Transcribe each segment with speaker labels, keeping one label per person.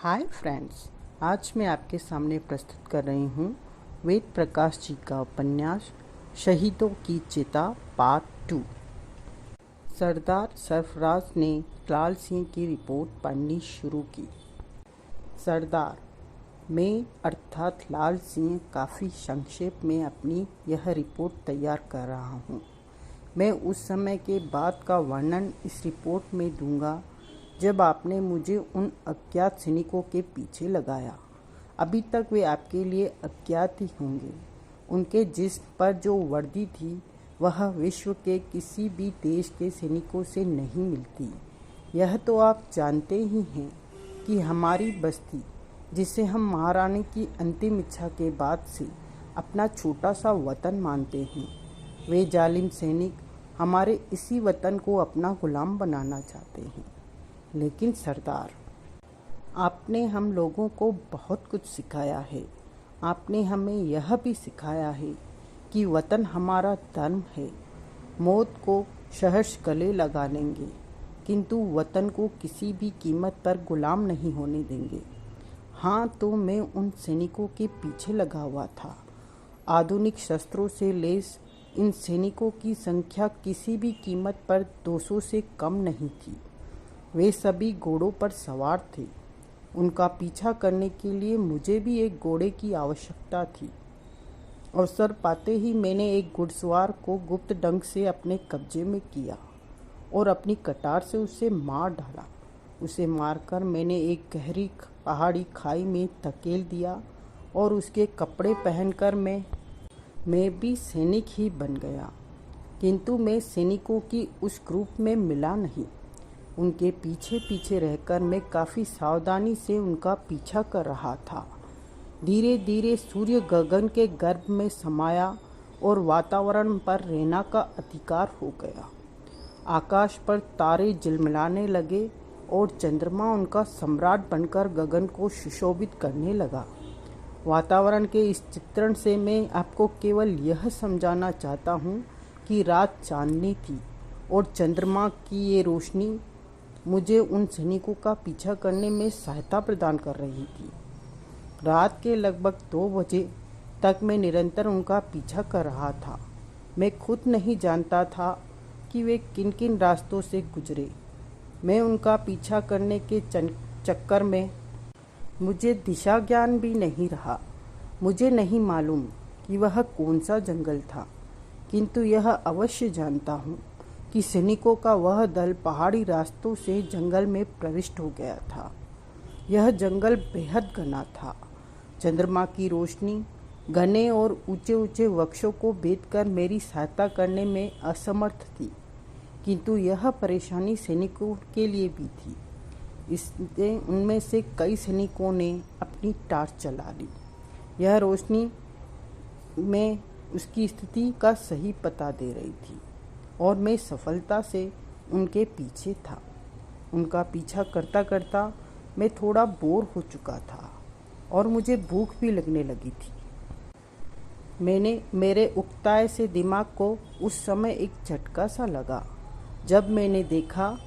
Speaker 1: Hi friends, आज मैं आपके सामने प्रस्तुत कर रही हूँ वेद प्रकाश जी का उपन्यास शहीदों की चिता पार्ट 2। सरदार सरफराज ने लाल सिंह की रिपोर्ट पढ़नी शुरू की। सरदार, मैं अर्थात लाल सिंह काफ़ी संक्षेप में अपनी यह रिपोर्ट तैयार कर रहा हूँ। मैं उस समय के बाद का वर्णन इस रिपोर्ट में दूंगा जब आपने मुझे उन अज्ञात सैनिकों के पीछे लगाया। अभी तक वे आपके लिए अज्ञात ही होंगे। उनके जिस्म पर जो वर्दी थी वह विश्व के किसी भी देश के सैनिकों से नहीं मिलती। यह तो आप जानते ही हैं कि हमारी बस्ती, जिसे हम महारानी की अंतिम इच्छा के बाद से अपना छोटा सा वतन मानते हैं, वे जालिम सैनिक हमारे इसी वतन को अपना गुलाम बनाना चाहते हैं। लेकिन सरदार, आपने हम लोगों को बहुत कुछ सिखाया है। आपने हमें यह भी सिखाया है कि वतन हमारा धर्म है। मौत को सहर्ष गले लगा लेंगे, किंतु वतन को किसी भी कीमत पर गुलाम नहीं होने देंगे। हाँ, तो मैं उन सैनिकों के पीछे लगा हुआ था। आधुनिक शस्त्रों से लैस इन सैनिकों की संख्या किसी भी कीमत पर 200 से कम नहीं थी। वे सभी घोड़ों पर सवार थे। उनका पीछा करने के लिए मुझे भी एक घोड़े की आवश्यकता थी। अवसर पाते ही मैंने एक घुड़सवार को गुप्त ढंग से अपने कब्जे में किया और अपनी कटार से उसे मार डाला। उसे मारकर मैंने एक गहरी पहाड़ी खाई में धकेल दिया और उसके कपड़े पहनकर मैं भी सैनिक ही बन गया। किंतु मैं सैनिकों की उस ग्रुप में मिला नहीं। उनके पीछे पीछे रहकर मैं काफ़ी सावधानी से उनका पीछा कर रहा था। धीरे धीरे सूर्य गगन के गर्भ में समाया और वातावरण पर रहना का अधिकार हो गया। आकाश पर तारे झिलमिलाने लगे और चंद्रमा उनका सम्राट बनकर गगन को सुशोभित करने लगा। वातावरण के इस चित्रण से मैं आपको केवल यह समझाना चाहता हूँ कि रात चांदनी थी और चंद्रमा की ये रोशनी मुझे उन सैनिकों का पीछा करने में सहायता प्रदान कर रही थी। रात के लगभग 2 बजे तक मैं निरंतर उनका पीछा कर रहा था। मैं खुद नहीं जानता था कि वे किन किन रास्तों से गुजरे। मैं उनका पीछा करने के चक्कर में मुझे दिशा ज्ञान भी नहीं रहा। मुझे नहीं मालूम कि वह कौन सा जंगल था, किंतु यह अवश्य जानता हूँ कि सैनिकों का वह दल पहाड़ी रास्तों से जंगल में प्रविष्ट हो गया था। यह जंगल बेहद घना था। चंद्रमा की रोशनी घने और ऊंचे ऊंचे वृक्षों को भेदकर मेरी सहायता करने में असमर्थ थी, किंतु यह परेशानी सैनिकों के लिए भी थी। इसलिए उनमें से कई सैनिकों ने अपनी टार्च चला ली। यह रोशनी में उसकी स्थिति का सही पता दे रही थी और मैं सफलता से उनके पीछे था। उनका पीछा करता करता मैं थोड़ा बोर हो चुका था और मुझे भूख भी लगने लगी थी। मैंने मेरे उकताए से दिमाग को उस समय एक झटका सा लगा जब मैंने देखा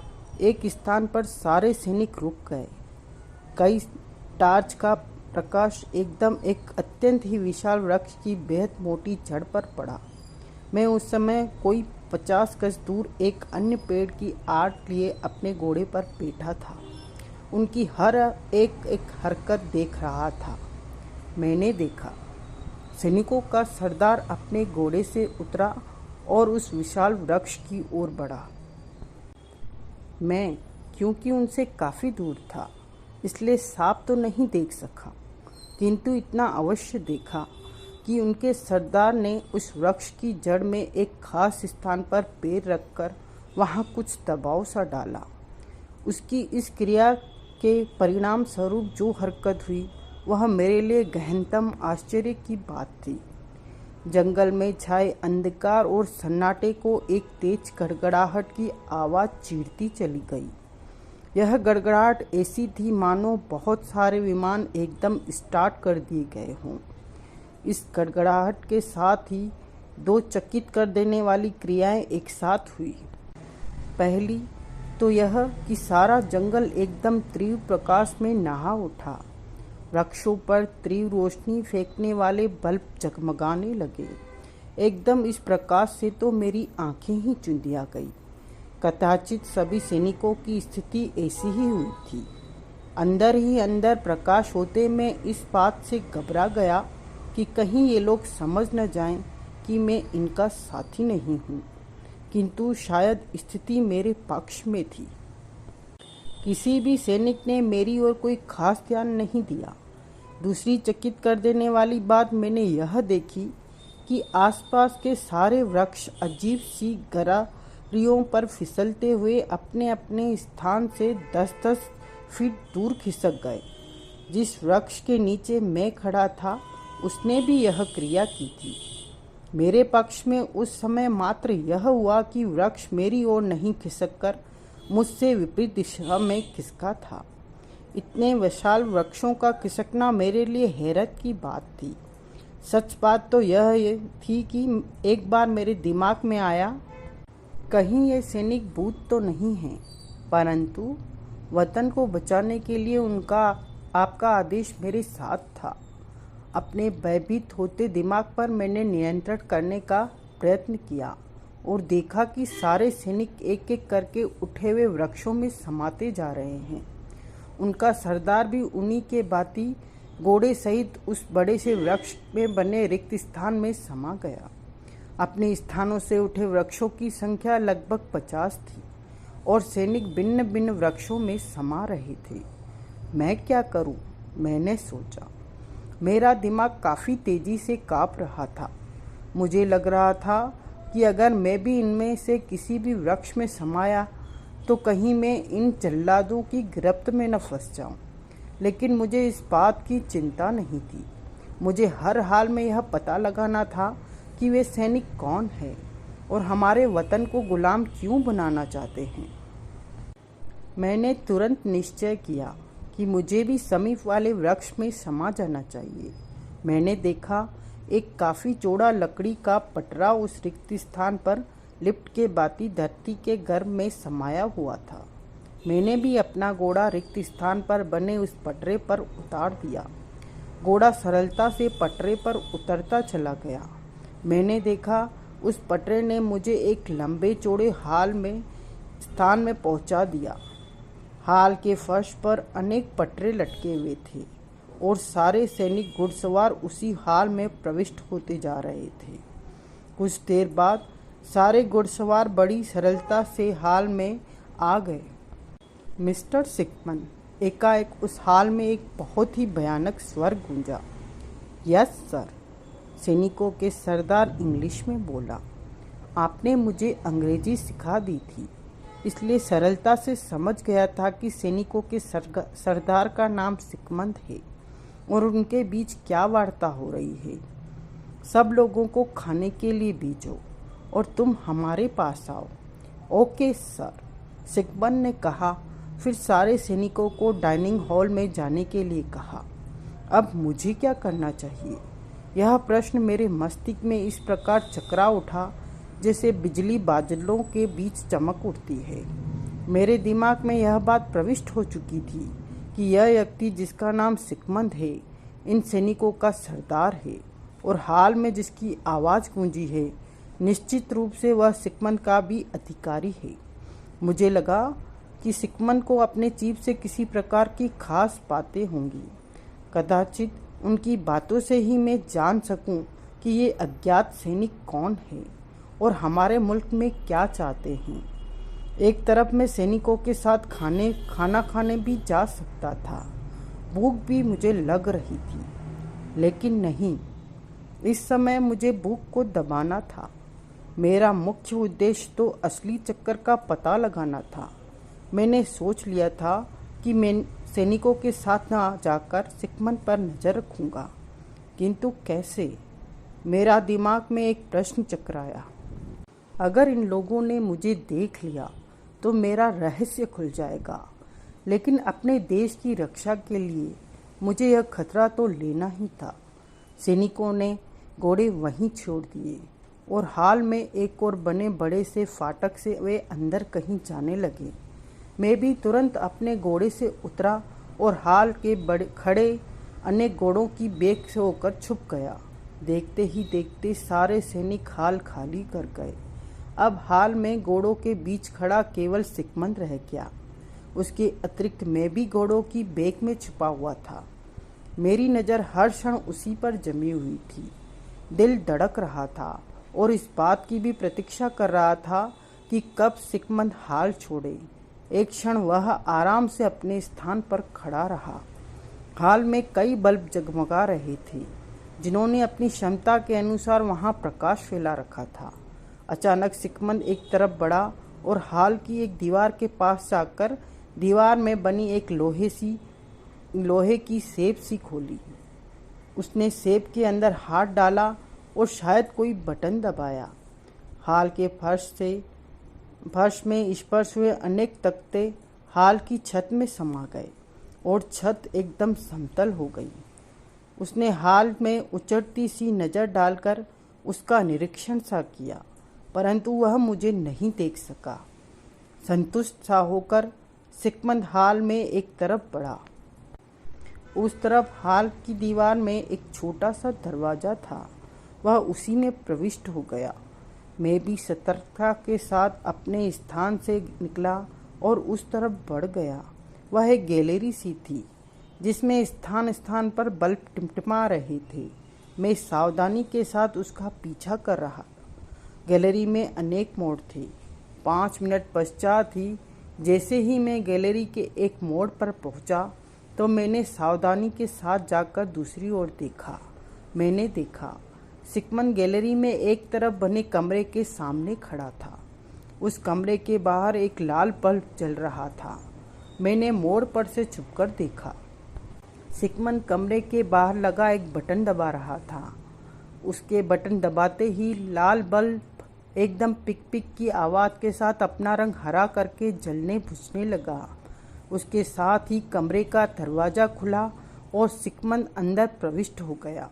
Speaker 1: एक स्थान पर सारे सैनिक रुक गए। कई टार्च का प्रकाश एकदम एक अत्यंत ही विशाल वृक्ष की बेहद मोटी जड़ पर पड़ा। मैं उस समय कोई 50 गज दूर एक अन्य पेड़ की आड़ लिए अपने घोड़े पर बैठा था। उनकी हर एक एक हरकत देख रहा था। मैंने देखा सैनिकों का सरदार अपने घोड़े से उतरा और उस विशाल वृक्ष की ओर बढ़ा। मैं, क्योंकि उनसे काफ़ी दूर था, इसलिए साफ तो नहीं देख सका, किंतु इतना अवश्य देखा कि उनके सरदार ने उस वृक्ष की जड़ में एक खास स्थान पर पैर रखकर वहाँ कुछ दबाव सा डाला। उसकी इस क्रिया के परिणाम स्वरूप जो हरकत हुई वह मेरे लिए गहनतम आश्चर्य की बात थी। जंगल में छाए अंधकार और सन्नाटे को एक तेज गड़गड़ाहट की आवाज़ चीरती चली गई। यह गड़गड़ाहट ऐसी थी मानो बहुत सारे विमान एकदम स्टार्ट कर दिए गए हों। इस गड़गड़ाहट के साथ ही 2 चकित कर देने वाली क्रियाएं एक साथ हुई। पहली, तो यह कि सारा जंगल एकदम तीव्र प्रकाश में नहा उठा। वृक्षों पर तीव्र रोशनी फेंकने वाले बल्ब जगमगाने लगे। एकदम इस प्रकाश से तो मेरी आंखें ही चुंधिया गई। कदाचित सभी सैनिकों की स्थिति ऐसी ही हुई थी। अंदर ही अंदर प्रकाश होते मैं इस बात से घबरा गया कि कहीं ये लोग समझ न जाएं कि मैं इनका साथी नहीं हूँ, किंतु शायद स्थिति मेरे पक्ष में थी। किसी भी सैनिक ने मेरी ओर कोई खास ध्यान नहीं दिया। दूसरी चकित कर देने वाली बात मैंने यह देखी कि आसपास के सारे वृक्ष अजीब सी गरारियों पर फिसलते हुए अपने अपने स्थान से 10-10 फीट दूर खिसक गए। जिस वृक्ष के नीचे मैं खड़ा था उसने भी यह क्रिया की थी। मेरे पक्ष में उस समय मात्र यह हुआ कि वृक्ष मेरी ओर नहीं खिसककर मुझसे विपरीत दिशा में खिसका था। इतने विशाल वृक्षों का खिसकना मेरे लिए हैरत की बात थी। सच बात तो यह थी कि एक बार मेरे दिमाग में आया, कहीं ये सैनिक भूत तो नहीं हैं, परंतु वतन को बचाने के लिए आपका आदेश मेरे साथ था। अपने भयभीत होते दिमाग पर मैंने नियंत्रण करने का प्रयत्न किया और देखा कि सारे सैनिक एक एक करके उठे हुए वृक्षों में समाते जा रहे हैं। उनका सरदार भी उन्हीं के भांति घोड़े सहित उस बड़े से वृक्ष में बने रिक्त स्थान में समा गया। अपने स्थानों से उठे वृक्षों की संख्या लगभग 50 थी और सैनिक भिन्न भिन्न वृक्षों में समा रहे थे। मैं क्या करूं? मैंने सोचा। मेरा दिमाग काफ़ी तेजी से काँप रहा था। मुझे लग रहा था कि अगर मैं भी इनमें से किसी भी वृक्ष में समाया तो कहीं मैं इन जल्लादों की गिरफ्त में न फंस जाऊं। लेकिन मुझे इस बात की चिंता नहीं थी। मुझे हर हाल में यह पता लगाना था कि वे सैनिक कौन हैं और हमारे वतन को गुलाम क्यों बनाना चाहते हैं। मैंने तुरंत निश्चय किया कि मुझे भी समीप वाले वृक्ष में समा जाना चाहिए। मैंने देखा एक काफ़ी चौड़ा लकड़ी का पटरा उस रिक्त स्थान पर लिफ्ट के भांति धरती के गर्भ में समाया हुआ था। मैंने भी अपना घोड़ा रिक्त स्थान पर बने उस पटरे पर उतार दिया। घोड़ा सरलता से पटरे पर उतरता चला गया। मैंने देखा उस पटरे ने मुझे एक लंबे चौड़े हाल में स्थान में पहुंचा दिया। हाल के फर्श पर अनेक पटरे लटके हुए थे और सारे सैनिक घुड़सवार उसी हाल में प्रविष्ट होते जा रहे थे। कुछ देर बाद सारे घुड़सवार बड़ी सरलता से हाल में आ गए। मिस्टर सिकमन, एकाएक उस हाल में एक बहुत ही भयानक स्वर गूंजा। यस सर, सैनिकों के सरदार इंग्लिश में बोला। आपने मुझे अंग्रेजी सिखा दी थी, इसलिए सरलता से समझ गया था कि सैनिकों के सरदार का नाम सिकमंद है और उनके बीच क्या वार्ता हो रही है। सब लोगों को खाने के लिए भेजो और तुम हमारे पास आओ। ओके सर, सिकमंद ने कहा। फिर सारे सैनिकों को डाइनिंग हॉल में जाने के लिए कहा। अब मुझे क्या करना चाहिए? यह प्रश्न मेरे मस्तिष्क में इस प्रकार चकरा उठा जैसे बिजली बादलों के बीच चमक उठती है। मेरे दिमाग में यह बात प्रविष्ट हो चुकी थी कि यह व्यक्ति जिसका नाम सिकमंद है इन सैनिकों का सरदार है और हाल में जिसकी आवाज़ गूंजी है निश्चित रूप से वह सिकमंद का भी अधिकारी है। मुझे लगा कि सिकमंद को अपने चीफ से किसी प्रकार की खास बातें होंगी। कदाचित उनकी बातों से ही मैं जान सकूं कि ये अज्ञात सैनिक कौन है और हमारे मुल्क में क्या चाहते हैं। एक तरफ मैं सैनिकों के साथ खाना खाने भी जा सकता था। भूख भी मुझे लग रही थी, लेकिन नहीं, इस समय मुझे भूख को दबाना था। मेरा मुख्य उद्देश्य तो असली चक्कर का पता लगाना था। मैंने सोच लिया था कि मैं सैनिकों के साथ न जाकर सिकमंद पर नज़र रखूँगा, किंतु कैसे? मेरा दिमाग में एक प्रश्न चकराया। अगर इन लोगों ने मुझे देख लिया तो मेरा रहस्य खुल जाएगा, लेकिन अपने देश की रक्षा के लिए मुझे यह खतरा तो लेना ही था। सैनिकों ने घोड़े वहीं छोड़ दिए और हाल में एक और बने बड़े से फाटक से वे अंदर कहीं जाने लगे। मैं भी तुरंत अपने घोड़े से उतरा और हाल के बड़े खड़े अनेक घोड़ों की बेग से होकर छुप गया। देखते ही देखते सारे सैनिक हाल खाली कर गए। अब हाल में घोड़ों के बीच खड़ा केवल सिकंदर रह गया। उसके अतिरिक्त मैं भी घोड़ों की बेग में छुपा हुआ था। मेरी नज़र हर क्षण उसी पर जमी हुई थी। दिल धड़क रहा था और इस बात की भी प्रतीक्षा कर रहा था कि कब सिकंदर हाल छोड़े। एक क्षण वह आराम से अपने स्थान पर खड़ा रहा। हाल में कई बल्ब जगमगा रहे थे, जिन्होंने अपनी क्षमता के अनुसार वहां प्रकाश फैला रखा था। अचानक सिकंदर एक तरफ बढ़ा और हाल की एक दीवार के पास जाकर दीवार में बनी एक लोहे की सेफ सी खोली। उसने सेफ के अंदर हाथ डाला और शायद कोई बटन दबाया। हाल के फर्श में स्पर्श हुए अनेक तख्ते हाल की छत में समा गए और छत एकदम समतल हो गई। उसने हाल में उचटती सी नज़र डालकर उसका निरीक्षण सा किया, परंतु वह मुझे नहीं देख सका। संतुष्ट सा होकर सिकंदर हाल में एक तरफ बढ़ा। उस तरफ हाल की दीवार में एक छोटा सा दरवाज़ा था। वह उसी में प्रविष्ट हो गया। मैं भी सतर्कता के साथ अपने स्थान से निकला और उस तरफ बढ़ गया। वह एक गैलरी सी थी, जिसमें स्थान स्थान पर बल्ब टिमटिमा रहे थे। मैं सावधानी के साथ उसका पीछा कर रहा। गैलरी में अनेक मोड़ थे। 5 मिनट पश्चात ही जैसे ही मैं गैलरी के एक मोड़ पर पहुंचा, तो मैंने सावधानी के साथ जाकर दूसरी ओर देखा। मैंने देखा सिकंदर गैलरी में एक तरफ बने कमरे के सामने खड़ा था। उस कमरे के बाहर एक लाल बल्ब जल रहा था। मैंने मोड़ पर से छुपकर देखा। सिकंदर कमरे के बाहर लगा एक बटन दबा रहा था। उसके बटन दबाते ही लाल बल्ब एकदम पिक पिक की आवाज़ के साथ अपना रंग हरा करके जलने बुझने लगा। उसके साथ ही कमरे का दरवाज़ा खुला और सिकंदर अंदर प्रविष्ट हो गया।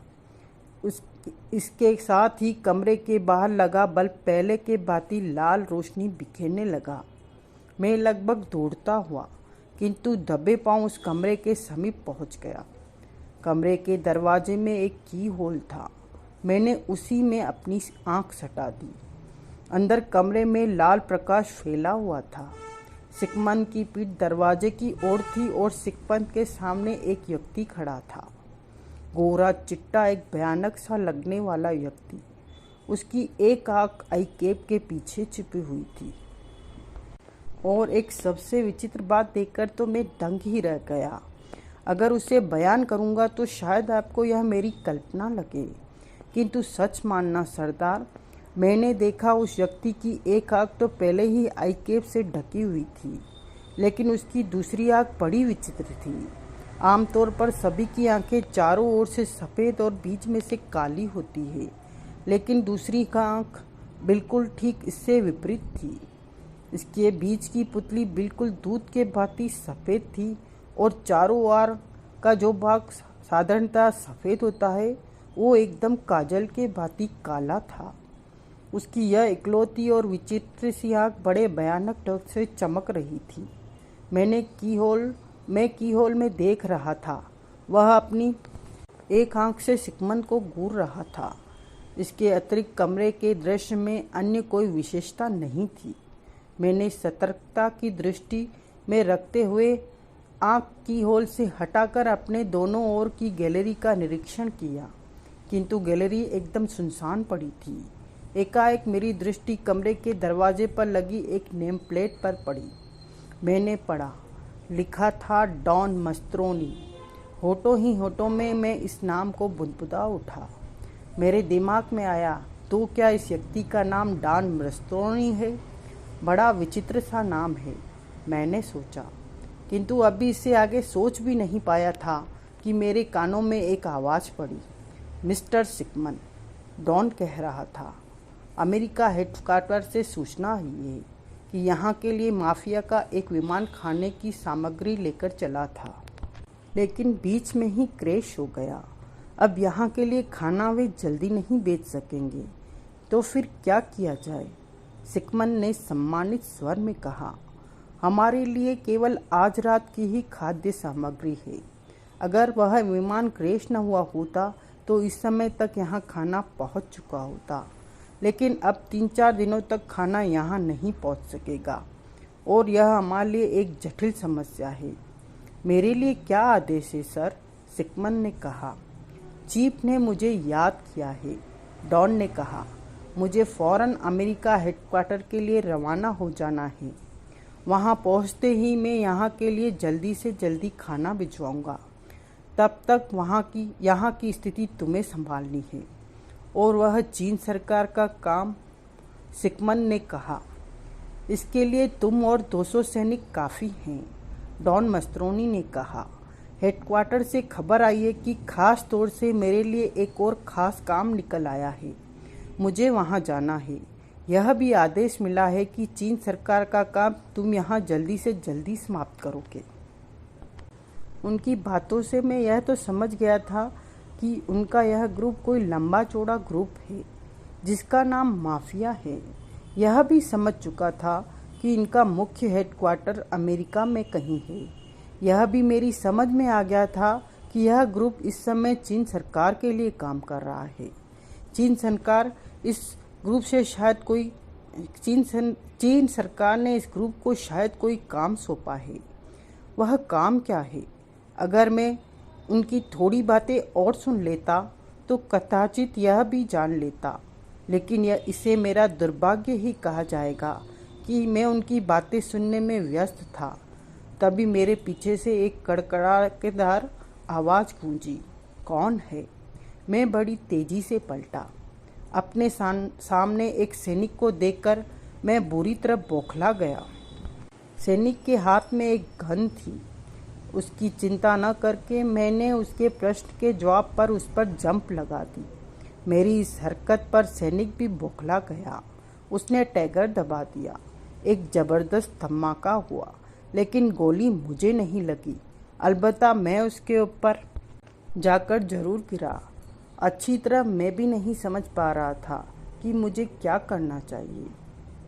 Speaker 1: इसके साथ ही कमरे के बाहर लगा बल्ब पहले के भांति लाल रोशनी बिखेरने लगा। मैं लगभग दौड़ता हुआ किंतु दबे पांव उस कमरे के समीप पहुंच गया। कमरे के दरवाजे में एक की होल था। मैंने उसी में अपनी आंख सटा दी। अंदर कमरे में लाल प्रकाश फैला हुआ था। सिकंदर की पीठ दरवाजे की ओर थी और सिकंदर के सामने एक व्यक्ति खड़ा था। गोरा चिट्टा, एक भयानक सा लगने वाला व्यक्ति। उसकी एक आंख आई कैप के पीछे छिपी हुई थी। और एक सबसे विचित्र बात देखकर तो मैं दंग ही रह गया। अगर उसे बयान करूंगा तो शायद आपको यह मेरी कल्पना लगे, किंतु सच मानना सरदार, मैंने देखा उस व्यक्ति की एक आंख तो पहले ही आई कैप से ढकी हुई थी, लेकिन उसकी दूसरी आंख बड़ी विचित्र थी। आमतौर पर सभी की आंखें चारों ओर से सफ़ेद और बीच में से काली होती है, लेकिन दूसरी का आंख बिल्कुल ठीक इससे विपरीत थी। इसके बीच की पुतली बिल्कुल दूध के भांति सफ़ेद थी और चारों ओर का जो भाग साधारणतः सफ़ेद होता है, वो एकदम काजल के भांति काला था। उसकी यह इकलौती और विचित्र सी आंख बड़े भयानक ढंग से चमक रही थी। मैं कीहोल में देख रहा था। वह अपनी एक आंख से सिकंदर को घूर रहा था। इसके अतिरिक्त कमरे के दृश्य में अन्य कोई विशेषता नहीं थी। मैंने सतर्कता की दृष्टि में रखते हुए आंख कीहोल से हटाकर अपने दोनों ओर की गैलरी का निरीक्षण किया, किंतु गैलरी एकदम सुनसान पड़ी थी। एकाएक मेरी दृष्टि कमरे के दरवाजे पर लगी एक नेम प्लेट पर पड़ी। मैंने पढ़ा, लिखा था डॉन मस्त्रोनी। होठों ही होठों में मैं इस नाम को बुदबुदा उठा। मेरे दिमाग में आया, तो क्या इस व्यक्ति का नाम डॉन मस्त्रोनी है? बड़ा विचित्र सा नाम है, मैंने सोचा, किंतु अभी इससे आगे सोच भी नहीं पाया था कि मेरे कानों में एक आवाज़ पड़ी। मिस्टर सिकंदर, डॉन कह रहा था, अमेरिका हेडक्वार्टर से सूचना आई है कि यहाँ के लिए माफिया का एक विमान खाने की सामग्री लेकर चला था, लेकिन बीच में ही क्रैश हो गया। अब यहाँ के लिए खाना वे जल्दी नहीं बेच सकेंगे, तो फिर क्या किया जाए? सिकंदर ने सम्मानित स्वर में कहा। हमारे लिए केवल आज रात की ही खाद्य सामग्री है। अगर वह विमान क्रैश न हुआ होता तो इस समय तक यहाँ खाना पहुँच चुका होता, लेकिन अब 3-4 दिनों तक खाना यहाँ नहीं पहुँच सकेगा और यह हमारे लिए एक जटिल समस्या है। मेरे लिए क्या आदेश है सर? सिकमन ने कहा। चीफ ने मुझे याद किया है, डॉन ने कहा। मुझे फौरन अमेरिका हेडक्वार्टर के लिए रवाना हो जाना है। वहाँ पहुँचते ही मैं यहाँ के लिए जल्दी से जल्दी खाना भिजवाऊँगा। तब तक यहाँ की स्थिति तुम्हें संभालनी है और वह चीन सरकार का काम, सिकमन ने कहा। इसके लिए तुम और 200 सैनिक काफ़ी हैं, डॉन मस्त्रोनी ने कहा। हेडक्वार्टर से खबर आई है कि खास तौर से मेरे लिए एक और ख़ास काम निकल आया है। मुझे वहाँ जाना है। यह भी आदेश मिला है कि चीन सरकार का काम तुम यहाँ जल्दी से जल्दी समाप्त करोगे। उनकी बातों से मैं यह तो समझ गया था कि उनका यह ग्रुप कोई लंबा चौड़ा ग्रुप है जिसका नाम माफिया है। यह भी समझ चुका था कि इनका मुख्य हेडक्वार्टर अमेरिका में कहीं है। यह भी मेरी समझ में आ गया था कि यह ग्रुप इस समय चीन सरकार के लिए काम कर रहा है। चीन सरकार इस ग्रुप से शायद कोई चीन सरकार ने इस ग्रुप को शायद कोई काम सौंपा है। वह काम क्या है? अगर मैं उनकी थोड़ी बातें और सुन लेता तो कदाचित यह भी जान लेता, लेकिन इसे मेरा दुर्भाग्य ही कहा जाएगा कि मैं उनकी बातें सुनने में व्यस्त था। तभी मेरे पीछे से एक कड़कड़ाकेदार आवाज़ गूंजी। कौन है? मैं बड़ी तेजी से पलटा। अपने सामने एक सैनिक को देखकर मैं बुरी तरह बौखला गया। सैनिक के हाथ में एक गन थी। उसकी चिंता न करके मैंने उसके प्रश्न के जवाब पर उस पर जंप लगा दी। मेरी इस हरकत पर सैनिक भी बौखला गया। उसने टैगर दबा दिया। एक ज़बरदस्त धमाका हुआ, लेकिन गोली मुझे नहीं लगी। अलबत्ता मैं उसके ऊपर जाकर जरूर गिरा। अच्छी तरह मैं भी नहीं समझ पा रहा था कि मुझे क्या करना चाहिए।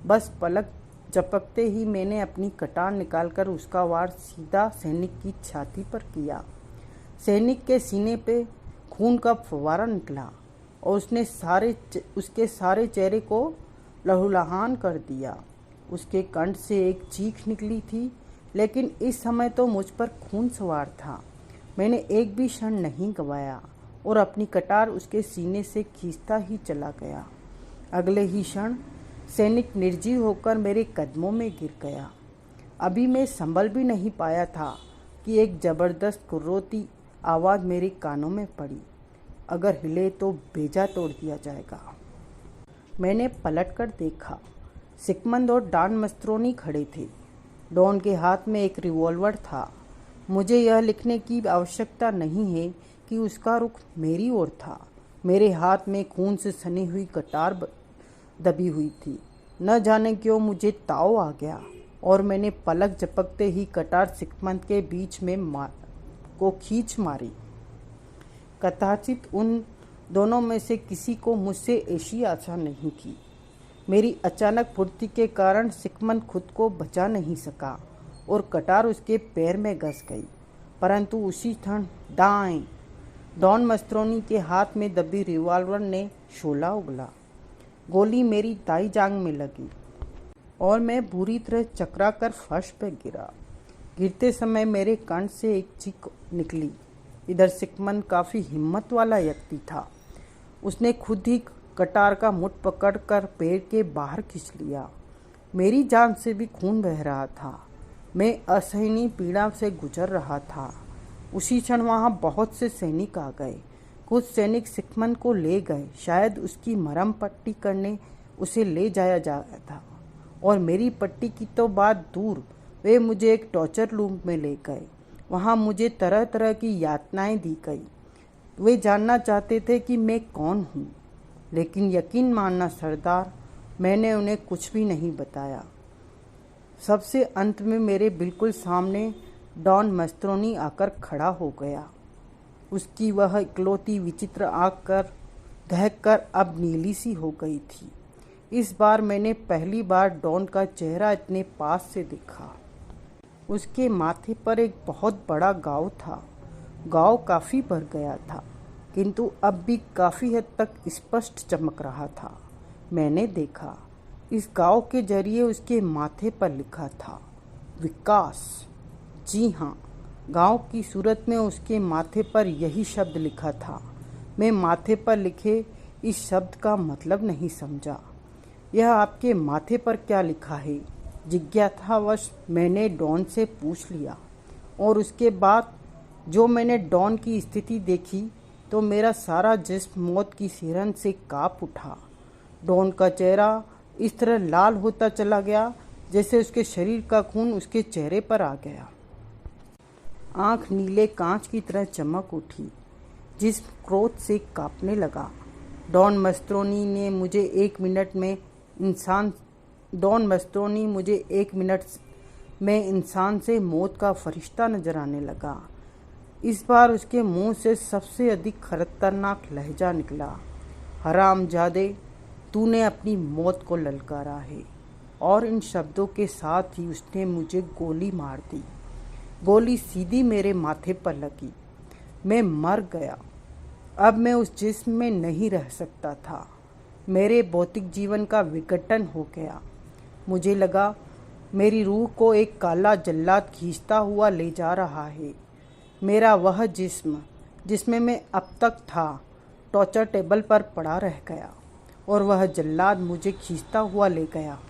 Speaker 1: बस पलक झपकते ही मैंने अपनी कटार निकालकर उसका वार सीधा सैनिक की छाती पर किया। सैनिक के सीने पे खून का फव्वारा निकला और उसके सारे चेहरे को लहूलुहान कर दिया। उसके कंठ से एक चीख निकली थी, लेकिन इस समय तो मुझ पर खून सवार था। मैंने एक भी क्षण नहीं गंवाया और अपनी कटार उसके सीने से खींचता ही चला गया। अगले ही क्षण सैनिक निर्जीव होकर मेरे कदमों में गिर गया। अभी मैं संभल भी नहीं पाया था कि एक ज़बरदस्त कुर्रोती आवाज़ मेरे कानों में पड़ी। अगर हिले तो बेजा तोड़ दिया जाएगा। मैंने पलटकर देखा। सिकमन और डॉन मस्त्रोनी खड़े थे। डॉन के हाथ में एक रिवॉल्वर था। मुझे यह लिखने की आवश्यकता नहीं है कि उसका रुख मेरी ओर था। मेरे हाथ में खून से सनी हुई कटार दबी हुई थी। न जाने क्यों मुझे ताव आ गया और मैंने पलक झपकते ही कटार सिकमन के बीच में को खींच मारी। कदाचित उन दोनों में से किसी को मुझसे ऐसी आशा नहीं थी। मेरी अचानक फुर्ती के कारण सिकमन खुद को बचा नहीं सका और कटार उसके पैर में घस गई। परंतु उसी क्षण दाएं डॉन मस्त्रोनी के हाथ में दबी रिवॉल्वर ने शोला उगला। गोली मेरी दाई जांघ में लगी और मैं बुरी तरह चकरा कर फर्श पर गिरा। गिरते समय मेरे कंठ से एक चीख निकली। इधर सिकमन काफ़ी हिम्मत वाला व्यक्ति था। उसने खुद ही कटार का मुठ पकड़कर पेड़ के बाहर खींच लिया। मेरी जान से भी खून बह रहा था। मैं असहनीय पीड़ा से गुजर रहा था। उसी क्षण वहाँ बहुत से सैनिक आ गए। कुछ सैनिक सिकमन को ले गए। शायद उसकी मरहम पट्टी करने उसे ले जाया जा रहा था, और मेरी पट्टी की तो बात दूर, वे मुझे एक टॉर्चर रूम में ले गए। वहाँ मुझे तरह तरह की यातनाएं दी गई। वे जानना चाहते थे कि मैं कौन हूँ, लेकिन यकीन मानना सरदार, मैंने उन्हें कुछ भी नहीं बताया। सबसे अंत में मेरे बिल्कुल सामने डॉन मस्त्रोनी आकर खड़ा हो गया। उसकी वह इकलौती विचित्र आँख दहक कर अब नीली सी हो गई थी। इस बार मैंने पहली बार डॉन का चेहरा इतने पास से देखा। उसके माथे पर एक बहुत बड़ा गाँव था। गाँव काफ़ी बढ़ गया था, किंतु अब भी काफ़ी हद तक स्पष्ट चमक रहा था। मैंने देखा, इस गाँव के जरिए उसके माथे पर लिखा था विकास। जी हाँ, गाँव की सूरत में उसके माथे पर यही शब्द लिखा था। मैं माथे पर लिखे इस शब्द का मतलब नहीं समझा। यह आपके माथे पर क्या लिखा है? जिज्ञासावश मैंने डॉन से पूछ लिया, और उसके बाद जो मैंने डॉन की स्थिति देखी तो मेरा सारा जिस्म मौत की सिहरन से काँप उठा। डॉन का चेहरा इस तरह लाल होता चला गया जैसे उसके शरीर का खून उसके चेहरे पर आ गया। आँख नीले कांच की तरह चमक उठी। जिस्म क्रोध से कांपने लगा। डॉन मस्त्रोनी मुझे एक मिनट में इंसान से मौत का फरिश्ता नजर आने लगा। इस बार उसके मुंह से सबसे अधिक खतरनाक लहजा निकला। हरामजादे, तूने अपनी मौत को ललकारा है। और इन शब्दों के साथ ही उसने मुझे गोली मार दी। गोली सीधी मेरे माथे पर लगी। मैं मर गया। अब मैं उस जिस्म में नहीं रह सकता था। मेरे भौतिक जीवन का विघटन हो गया। मुझे लगा मेरी रूह को एक काला जल्लाद खींचता हुआ ले जा रहा है। मेरा वह जिस्म जिसमें मैं अब तक था टॉर्चर टेबल पर पड़ा रह गया, और वह जल्लाद मुझे खींचता हुआ ले गया।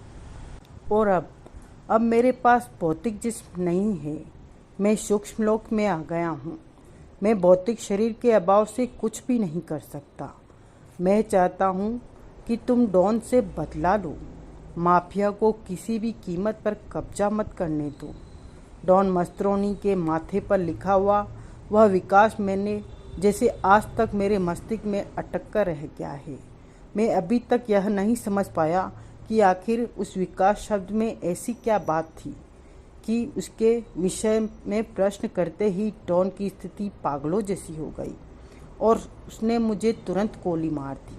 Speaker 1: और अब मेरे पास भौतिक जिस्म नहीं है। मैं सूक्ष्म लोक में आ गया हूँ। मैं भौतिक शरीर के अभाव से कुछ भी नहीं कर सकता। मैं चाहता हूँ कि तुम डॉन से बदला लो। माफिया को किसी भी कीमत पर कब्जा मत करने दो। डॉन मस्त्रोनी के माथे पर लिखा हुआ वह विकास मैंने जैसे आज तक मेरे मस्तिष्क में अटक कर रह गया है। मैं अभी तक यह नहीं समझ पाया कि आखिर उस विकास शब्द में ऐसी क्या बात थी कि उसके विषय में प्रश्न करते ही डॉन की स्थिति पागलों जैसी हो गई और उसने मुझे तुरंत गोली मार दी।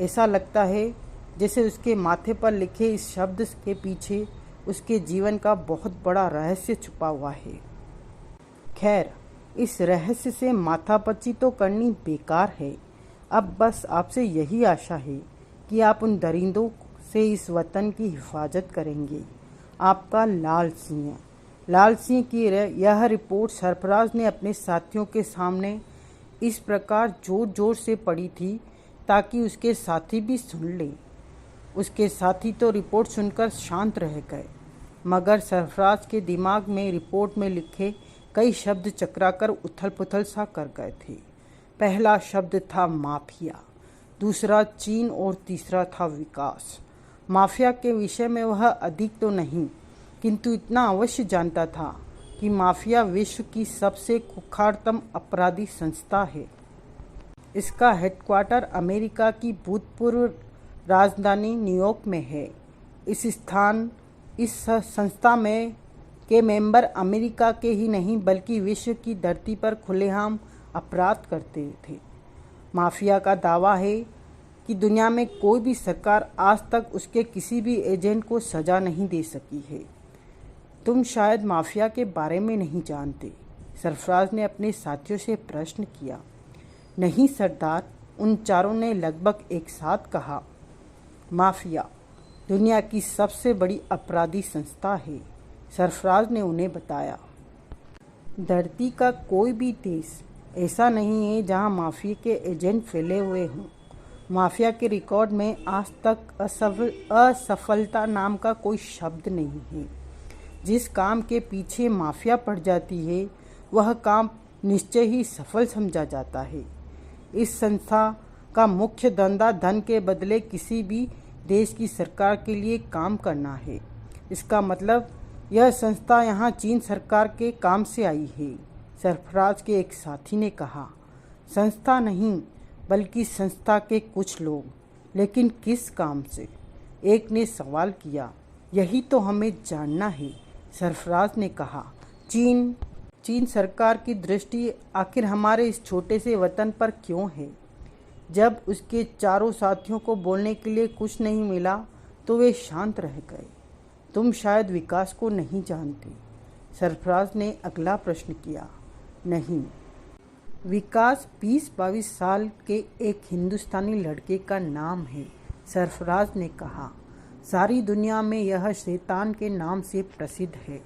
Speaker 1: ऐसा लगता है जैसे उसके माथे पर लिखे इस शब्द के पीछे उसके जीवन का बहुत बड़ा रहस्य छुपा हुआ है। खैर, इस रहस्य से माथापच्ची तो करनी बेकार है। अब बस आपसे यही आशा है कि आप उन दरिंदों से इस वतन की हिफाजत करेंगे। आपका लाल सिंह की यह रिपोर्ट सरफराज ने अपने साथियों के सामने इस प्रकार जोर जोर से पढ़ी थी ताकि उसके साथी भी सुन लें। उसके साथी तो रिपोर्ट सुनकर शांत रह गए, मगर सरफराज के दिमाग में रिपोर्ट में लिखे कई शब्द चकराकर उथल पुथल सा कर गए थे। पहला शब्द था माफिया, दूसरा चीन और तीसरा था विकास। माफिया के विषय में वह अधिक तो नहीं, किंतु इतना अवश्य जानता था कि माफिया विश्व की सबसे कुख्यातम अपराधी संस्था है। इसका हेडक्वार्टर अमेरिका की भूतपूर्व राजधानी न्यूयॉर्क में है। इस संस्था में के मेंबर अमेरिका के ही नहीं बल्कि विश्व की धरती पर खुलेआम अपराध करते थे। माफिया का दावा है कि दुनिया में कोई भी सरकार आज तक उसके किसी भी एजेंट को सजा नहीं दे सकी है। तुम शायद माफिया के बारे में नहीं जानते, सरफराज ने अपने साथियों से प्रश्न किया। नहीं सरदार, उन चारों ने लगभग एक साथ कहा। माफिया दुनिया की सबसे बड़ी अपराधी संस्था है, सरफराज ने उन्हें बताया। धरती का कोई भी देश ऐसा नहीं है जहां माफिया के एजेंट फैले हुए हों। माफिया के रिकॉर्ड में आज तक असफलता नाम का कोई शब्द नहीं है। जिस काम के पीछे माफिया पड़ जाती है वह काम निश्चय ही सफल समझा जाता है। इस संस्था का मुख्य धंधा धन के बदले किसी भी देश की सरकार के लिए काम करना है। इसका मतलब यह संस्था यहाँ चीन सरकार के काम से आई है, सरफराज के एक साथी ने कहा। संस्था नहीं बल्कि संस्था के कुछ लोग, लेकिन किस काम से? एक ने सवाल किया। यही तो हमें जानना है, सरफराज ने कहा। चीन सरकार की दृष्टि आखिर हमारे इस छोटे से वतन पर क्यों है? जब उसके चारों साथियों को बोलने के लिए कुछ नहीं मिला तो वे शांत रह गए। तुम शायद विकास को नहीं जानते। सरफराज ने अगला प्रश्न किया। नहीं, विकास 20-22 साल के एक हिंदुस्तानी लड़के का नाम है, सरफराज ने कहा। सारी दुनिया में यह शैतान के नाम से प्रसिद्ध है।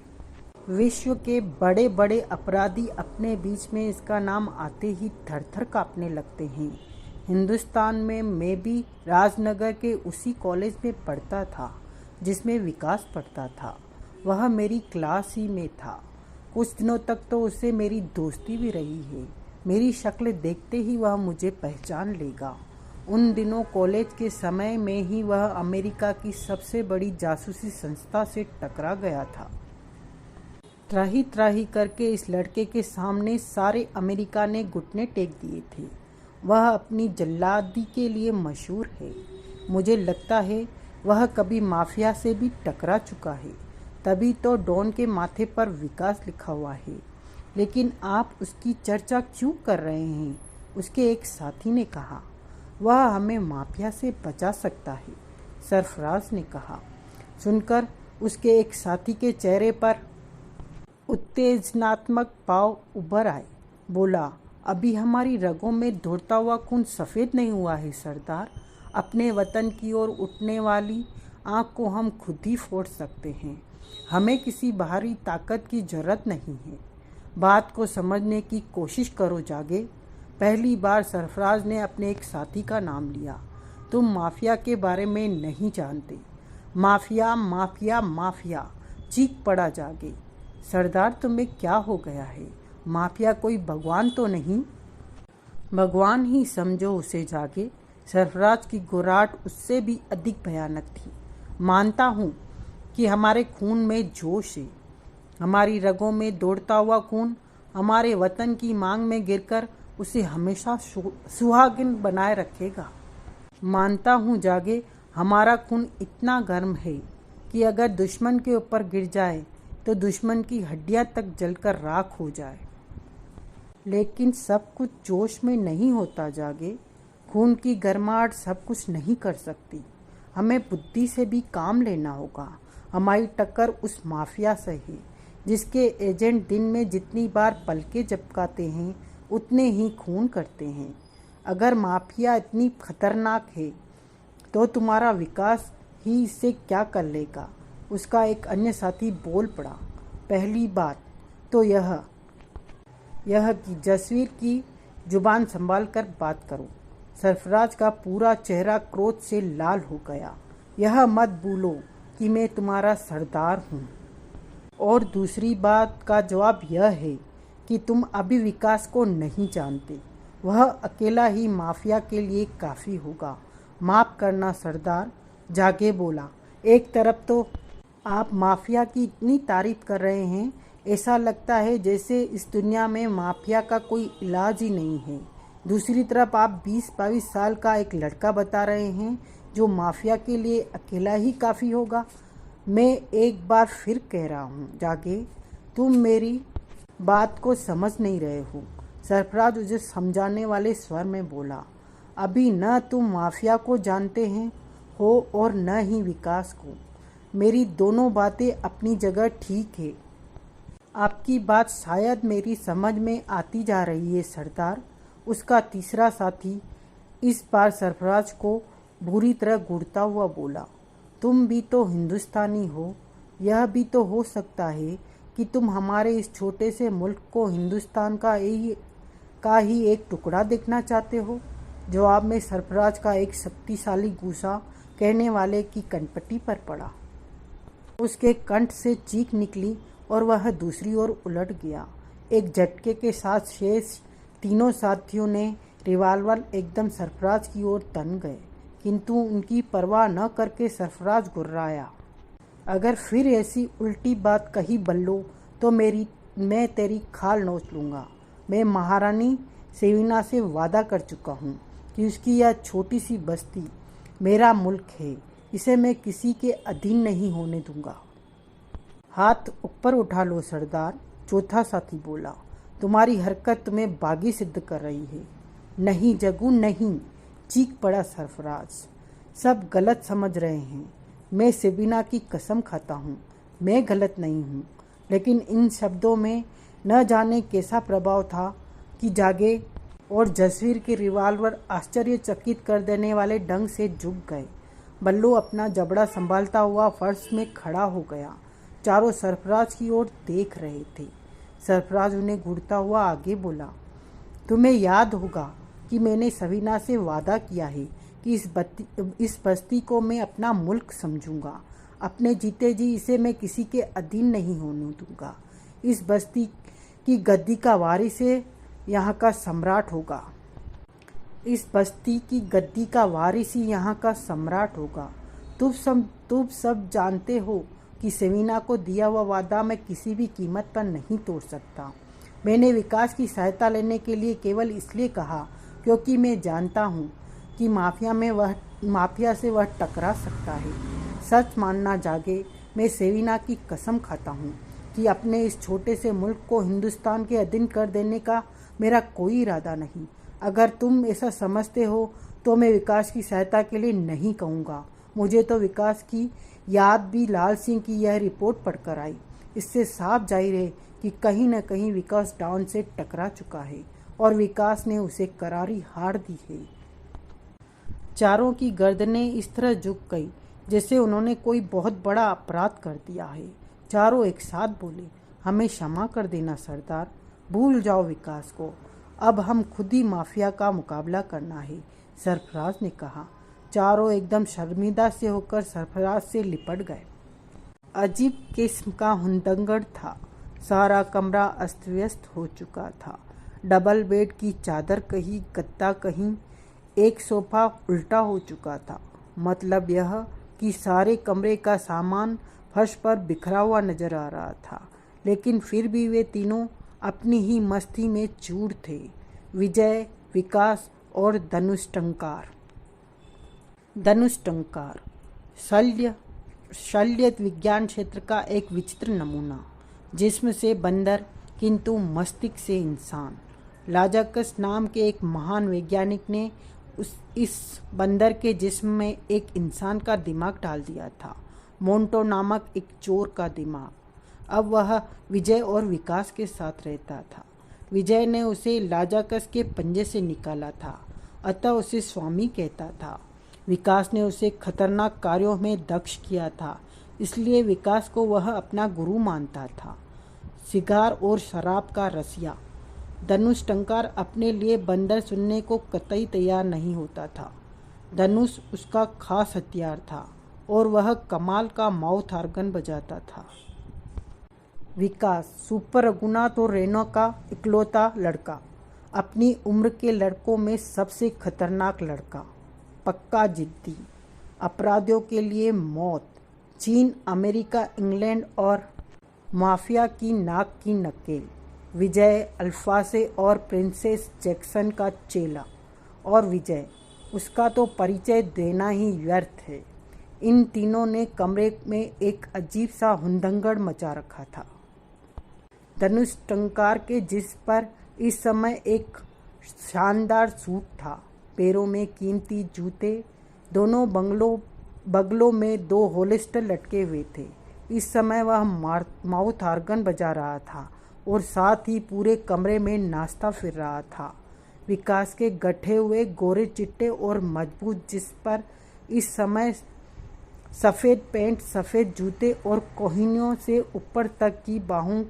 Speaker 1: विश्व के बड़े बड़े अपराधी अपने बीच में इसका नाम आते ही थर-थर कांपने लगते हैं। हिंदुस्तान में मैं भी राजनगर के उसी कॉलेज में पढ़ता था जिसमें विकास पढ़ता था। वह मेरी क्लास ही में था। कुछ दिनों तक तो उससे मेरी दोस्ती भी रही है। मेरी शक्ल देखते ही वह मुझे पहचान लेगा। उन दिनों कॉलेज के समय में ही वह अमेरिका की सबसे बड़ी जासूसी संस्था से टकरा गया था। त्राही त्राही करके इस लड़के के सामने सारे अमेरिका ने घुटने टेक दिए थे। वह अपनी जल्लादी के लिए मशहूर है। मुझे लगता है वह कभी माफिया से भी टकरा चुका है, तभी तो डॉन के माथे पर विकास लिखा हुआ है। लेकिन आप उसकी चर्चा क्यों कर रहे हैं? उसके एक साथी ने कहा। वह हमें माफिया से बचा सकता है, सरफराज ने कहा। सुनकर उसके एक साथी के चेहरे पर उत्तेजनात्मक भाव उभर आए। बोला, अभी हमारी रगों में दौड़ता हुआ खून सफ़ेद नहीं हुआ है सरदार। अपने वतन की ओर उठने वाली आँख को हम खुद ही फोड़ सकते हैं। हमें किसी बाहरी ताकत की जरूरत नहीं है। बात को समझने की कोशिश करो जागे। पहली बार सरफराज ने अपने एक साथी का नाम लिया। तुम माफिया के बारे में नहीं जानते। माफिया माफिया माफिया, चीख पड़ा जागे। सरदार, तुम्हें क्या हो गया है? माफिया कोई भगवान तो नहीं? भगवान ही समझो उसे जागे। सरफराज की गुर्राहट उससे भी अधिक भयानक थी। मानता हूँ कि हमारे खून में जोश है। हमारी रगों में दौड़ता हुआ खून हमारे वतन की मांग में गिरकर उसे हमेशा सुहागिन बनाए रखेगा। मानता हूँ जागे, हमारा खून इतना गर्म है कि अगर दुश्मन के ऊपर गिर जाए तो दुश्मन की हड्डियां तक जलकर राख हो जाए। लेकिन सब कुछ जोश में नहीं होता जागे। खून की गर्माहट सब कुछ नहीं कर सकती। हमें बुद्धि से भी काम लेना होगा। हमारी टक्कर उस माफिया से है जिसके एजेंट दिन में जितनी बार पलके झपकाते हैं उतने ही खून करते हैं। अगर माफिया इतनी खतरनाक है तो तुम्हारा विकास ही इससे क्या कर लेगा? उसका एक अन्य साथी बोल पड़ा। पहली बात तो यह कि जसवीर की जुबान संभाल कर बात करो। सरफराज का पूरा चेहरा क्रोध से लाल हो गया। यह मत भूलो कि मैं तुम्हारा सरदार हूँ। और दूसरी बात का जवाब यह है कि तुम अभी विकास को नहीं जानते। वह अकेला ही माफिया के लिए काफ़ी होगा। माफ़ करना सरदार, जागे बोला। एक तरफ तो आप माफिया की इतनी तारीफ कर रहे हैं, ऐसा लगता है जैसे इस दुनिया में माफिया का कोई इलाज ही नहीं है। दूसरी तरफ आप 20-22 साल का एक लड़का बता रहे हैं जो माफिया के लिए अकेला ही काफ़ी होगा। मैं एक बार फिर कह रहा हूँ जागे, तुम मेरी बात को समझ नहीं रहे हो। सरफराज उसे समझाने वाले स्वर में बोला। अभी न तुम माफिया को जानते हैं हो और न ही विकास को। मेरी दोनों बातें अपनी जगह ठीक है। आपकी बात शायद मेरी समझ में आती जा रही है सरदार। उसका तीसरा साथी इस बार सरफराज को बुरी तरह घूरता हुआ बोला। तुम भी तो हिंदुस्तानी हो। यह भी तो हो सकता है कि तुम हमारे इस छोटे से मुल्क को हिंदुस्तान का ही एक टुकड़ा देखना चाहते हो। जवाब में सरफराज का एक शक्तिशाली गुस्सा कहने वाले की कनपट्टी पर पड़ा। उसके कंठ से चीख निकली और वह दूसरी ओर उलट गया। एक झटके के साथ शेष तीनों साथियों ने रिवाल्वर एकदम सरफराज की ओर तन गए, किंतु उनकी परवाह न करके सरफराज गुर्राया। अगर फिर ऐसी उल्टी बात कही बल्लो तो मैं तेरी खाल नोच लूँगा। मैं महारानी सेविना से वादा कर चुका हूँ कि उसकी यह छोटी सी बस्ती मेरा मुल्क है। इसे मैं किसी के अधीन नहीं होने दूंगा। हाथ ऊपर उठा लो सरदार, चौथा साथी बोला। तुम्हारी हरकत तुम्हें बागी सिद्ध कर रही है। नहीं जगू नहीं, चीख पड़ा सरफराज। सब गलत समझ रहे हैं। मैं सेबिना की कसम खाता हूँ, मैं गलत नहीं हूँ। लेकिन इन शब्दों में न जाने कैसा प्रभाव था कि जागे और जसवीर के रिवाल्वर आश्चर्यचकित कर देने वाले ढंग से झुक गए। बल्लू अपना जबड़ा संभालता हुआ फर्श में खड़ा हो गया। चारों सरफराज की ओर देख रहे थे। सरफराज उन्हें घूरता हुआ आगे बोला, तुम्हें याद होगा कि मैंने सवीना से वादा किया है कि इस बस्ती को मैं अपना मुल्क समझूंगा। अपने जीते जी इसे मैं किसी के अधीन नहीं होने दूंगा। इस बस्ती की गद्दी का वारिस यहाँ का सम्राट होगा। इस बस्ती की गद्दी का वारिस ही यहाँ का सम्राट होगा। तुम सब जानते हो कि सवीना को दिया हुआ वादा मैं किसी भी कीमत पर नहीं तोड़ सकता। मैंने विकास की सहायता लेने के लिए केवल इसलिए कहा क्योंकि मैं जानता हूँ कि माफिया से वह टकरा सकता है। सच मानना जागे, मैं सवीना की कसम खाता हूँ कि अपने इस छोटे से मुल्क को हिंदुस्तान के अधीन कर देने का मेरा कोई इरादा नहीं। अगर तुम ऐसा समझते हो तो मैं विकास की सहायता के लिए नहीं कहूँगा। मुझे तो विकास की याद भी लाल सिंह की यह रिपोर्ट पढ़कर आई। इससे साफ जाहिर है कि कहीं न कहीं विकास डाउन से टकरा चुका है और विकास ने उसे करारी हार दी है। चारों की गर्दनें इस तरह झुक गई जैसे उन्होंने कोई बहुत बड़ा अपराध कर दिया है। चारों एक साथ बोले, हमें क्षमा कर देना सरदार, भूल जाओ विकास को। अब हम खुद ही माफिया का मुकाबला करना है, सरफराज ने कहा। चारों एकदम शर्मिंदा से होकर सरफराज से लिपट गए। अजीब किस्म का हुंदंगड़ था। सारा कमरा अस्त व्यस्त हो चुका था। डबल बेड की चादर कहीं, गद्दा कहीं, एक सोफा उल्टा हो चुका था। मतलब यह कि सारे कमरे का सामान फर्श पर बिखरा हुआ नजर आ रहा था। लेकिन फिर भी वे तीनों अपनी ही मस्ती में चूर थे, विजय, विकास और धनुष टंकार। शल्य विज्ञान क्षेत्र का एक विचित्र नमूना, जिस्म से बंदर किंतु मस्तिष्क से इंसान। लाजाकस नाम के एक महान वैज्ञानिक ने इस बंदर के जिस्म में एक इंसान का दिमाग डाल दिया था, मोंटो नामक एक चोर का दिमाग। अब वह विजय और विकास के साथ रहता था। विजय ने उसे लाजाकस के पंजे से निकाला था, अतः उसे स्वामी कहता था। विकास ने उसे खतरनाक कार्यों में दक्ष किया था, इसलिए विकास को वह अपना गुरु मानता था। सिगार और शराब का रसिया। धनुष टंकार अपने लिए बंदर सुनने को कतई तैयार नहीं होता था। धनुष उसका खास हथियार था और वह कमाल का माउथ ऑर्गन बजाता था। विकास सुपर रघुनाथ और रेनो का इकलौता लड़का, अपनी उम्र के लड़कों में सबसे खतरनाक लड़का, पक्का जिद्दी, अपराधियों के लिए मौत, चीन, अमेरिका, इंग्लैंड और माफिया की नाक की नकेल। विजय अल्फासे और प्रिंसेस जैक्सन का चेला। और विजय, उसका तो परिचय देना ही व्यर्थ है। इन तीनों ने कमरे में एक अजीब सा हुंदंगड़ मचा रखा था। धनुष टंकार के जिस पर इस समय एक शानदार सूट था, पैरों में कीमती जूते, दोनों बगलों में 2 होलिस्टर लटके हुए थे। इस समय वह माउथ ऑर्गन बजा रहा था और साथ ही पूरे कमरे में नाचता फिर रहा था। विकास के गठे हुए गोरे चिट्टे और मजबूत जिस पर इस समय सफ़ेद पैंट, सफ़ेद जूते और कोहिनूरों से ऊपर तक की बाहों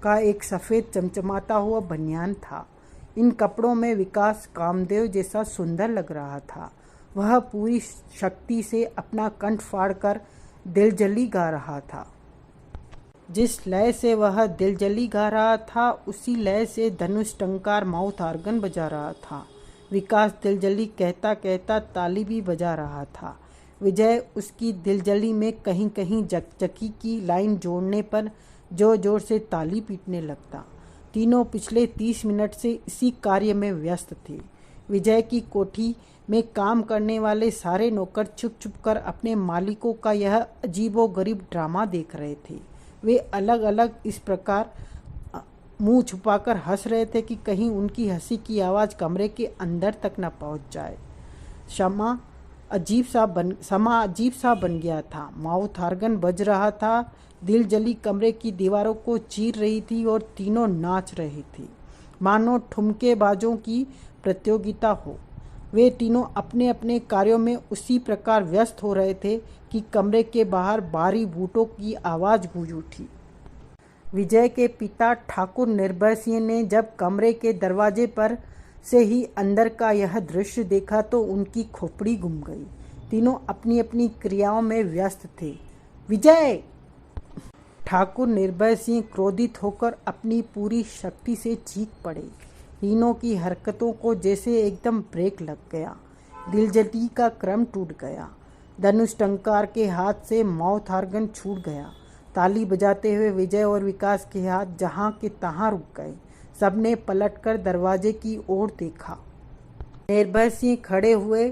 Speaker 1: का एक सफ़ेद चमचमाता हुआ बनियान था। इन कपड़ों में विकास कामदेव जैसा सुंदर लग रहा था। वह पूरी शक्ति से अपना कंठ फाड़कर दिलजली गा रहा था। जिस लय से वह दिलजली गा रहा था, उसी लय से धनुष टंकार माउथ ऑर्गन बजा रहा था। विकास दिलजली कहता कहता ताली भी बजा रहा था। विजय उसकी दिलजली में कहीं कहीं जकजकी की लाइन जोड़ने पर जोर जोर से ताली पीटने लगता। तीनों पिछले 30 मिनट से इसी कार्य में व्यस्त थे। विजय की कोठी में काम करने वाले सारे नौकर छुप छुप कर अपने मालिकों का यह अजीबोगरीब ड्रामा देख रहे थे। वे अलग अलग इस प्रकार मुंह छुपाकर हंस रहे थे कि कहीं उनकी हंसी की आवाज़ कमरे के अंदर तक न पहुंच जाए। समा अजीब सा बन गया था। माउथ ऑर्गन बज रहा था, दिलजली कमरे की दीवारों को चीर रही थी और तीनों नाच रहे थे, मानो ठुमकेबाजों की प्रतियोगिता हो। वे तीनों अपने अपने कार्यों में उसी प्रकार व्यस्त हो रहे थे कि कमरे के बाहर भारी बूटों की आवाज़ गूंज उठी। विजय के पिता ठाकुर निर्भय सिंह ने जब कमरे के दरवाजे पर से ही अंदर का यह दृश्य देखा तो उनकी खोपड़ी घूम गई। तीनों अपनी अपनी क्रियाओं में व्यस्त थे। विजय! ठाकुर निर्भय सिंह क्रोधित होकर अपनी पूरी शक्ति से चीख पड़े। तीनों की हरकतों को जैसे एकदम ब्रेक लग गया। दिलजली का क्रम टूट गया। धनुष टंकार के हाथ से माउथ ऑर्गन छूट गया। ताली बजाते हुए विजय और विकास के हाथ जहां के तहां रुक गए। सबने पलटकर दरवाजे की ओर देखा। निर्भय सिंह खड़े हुए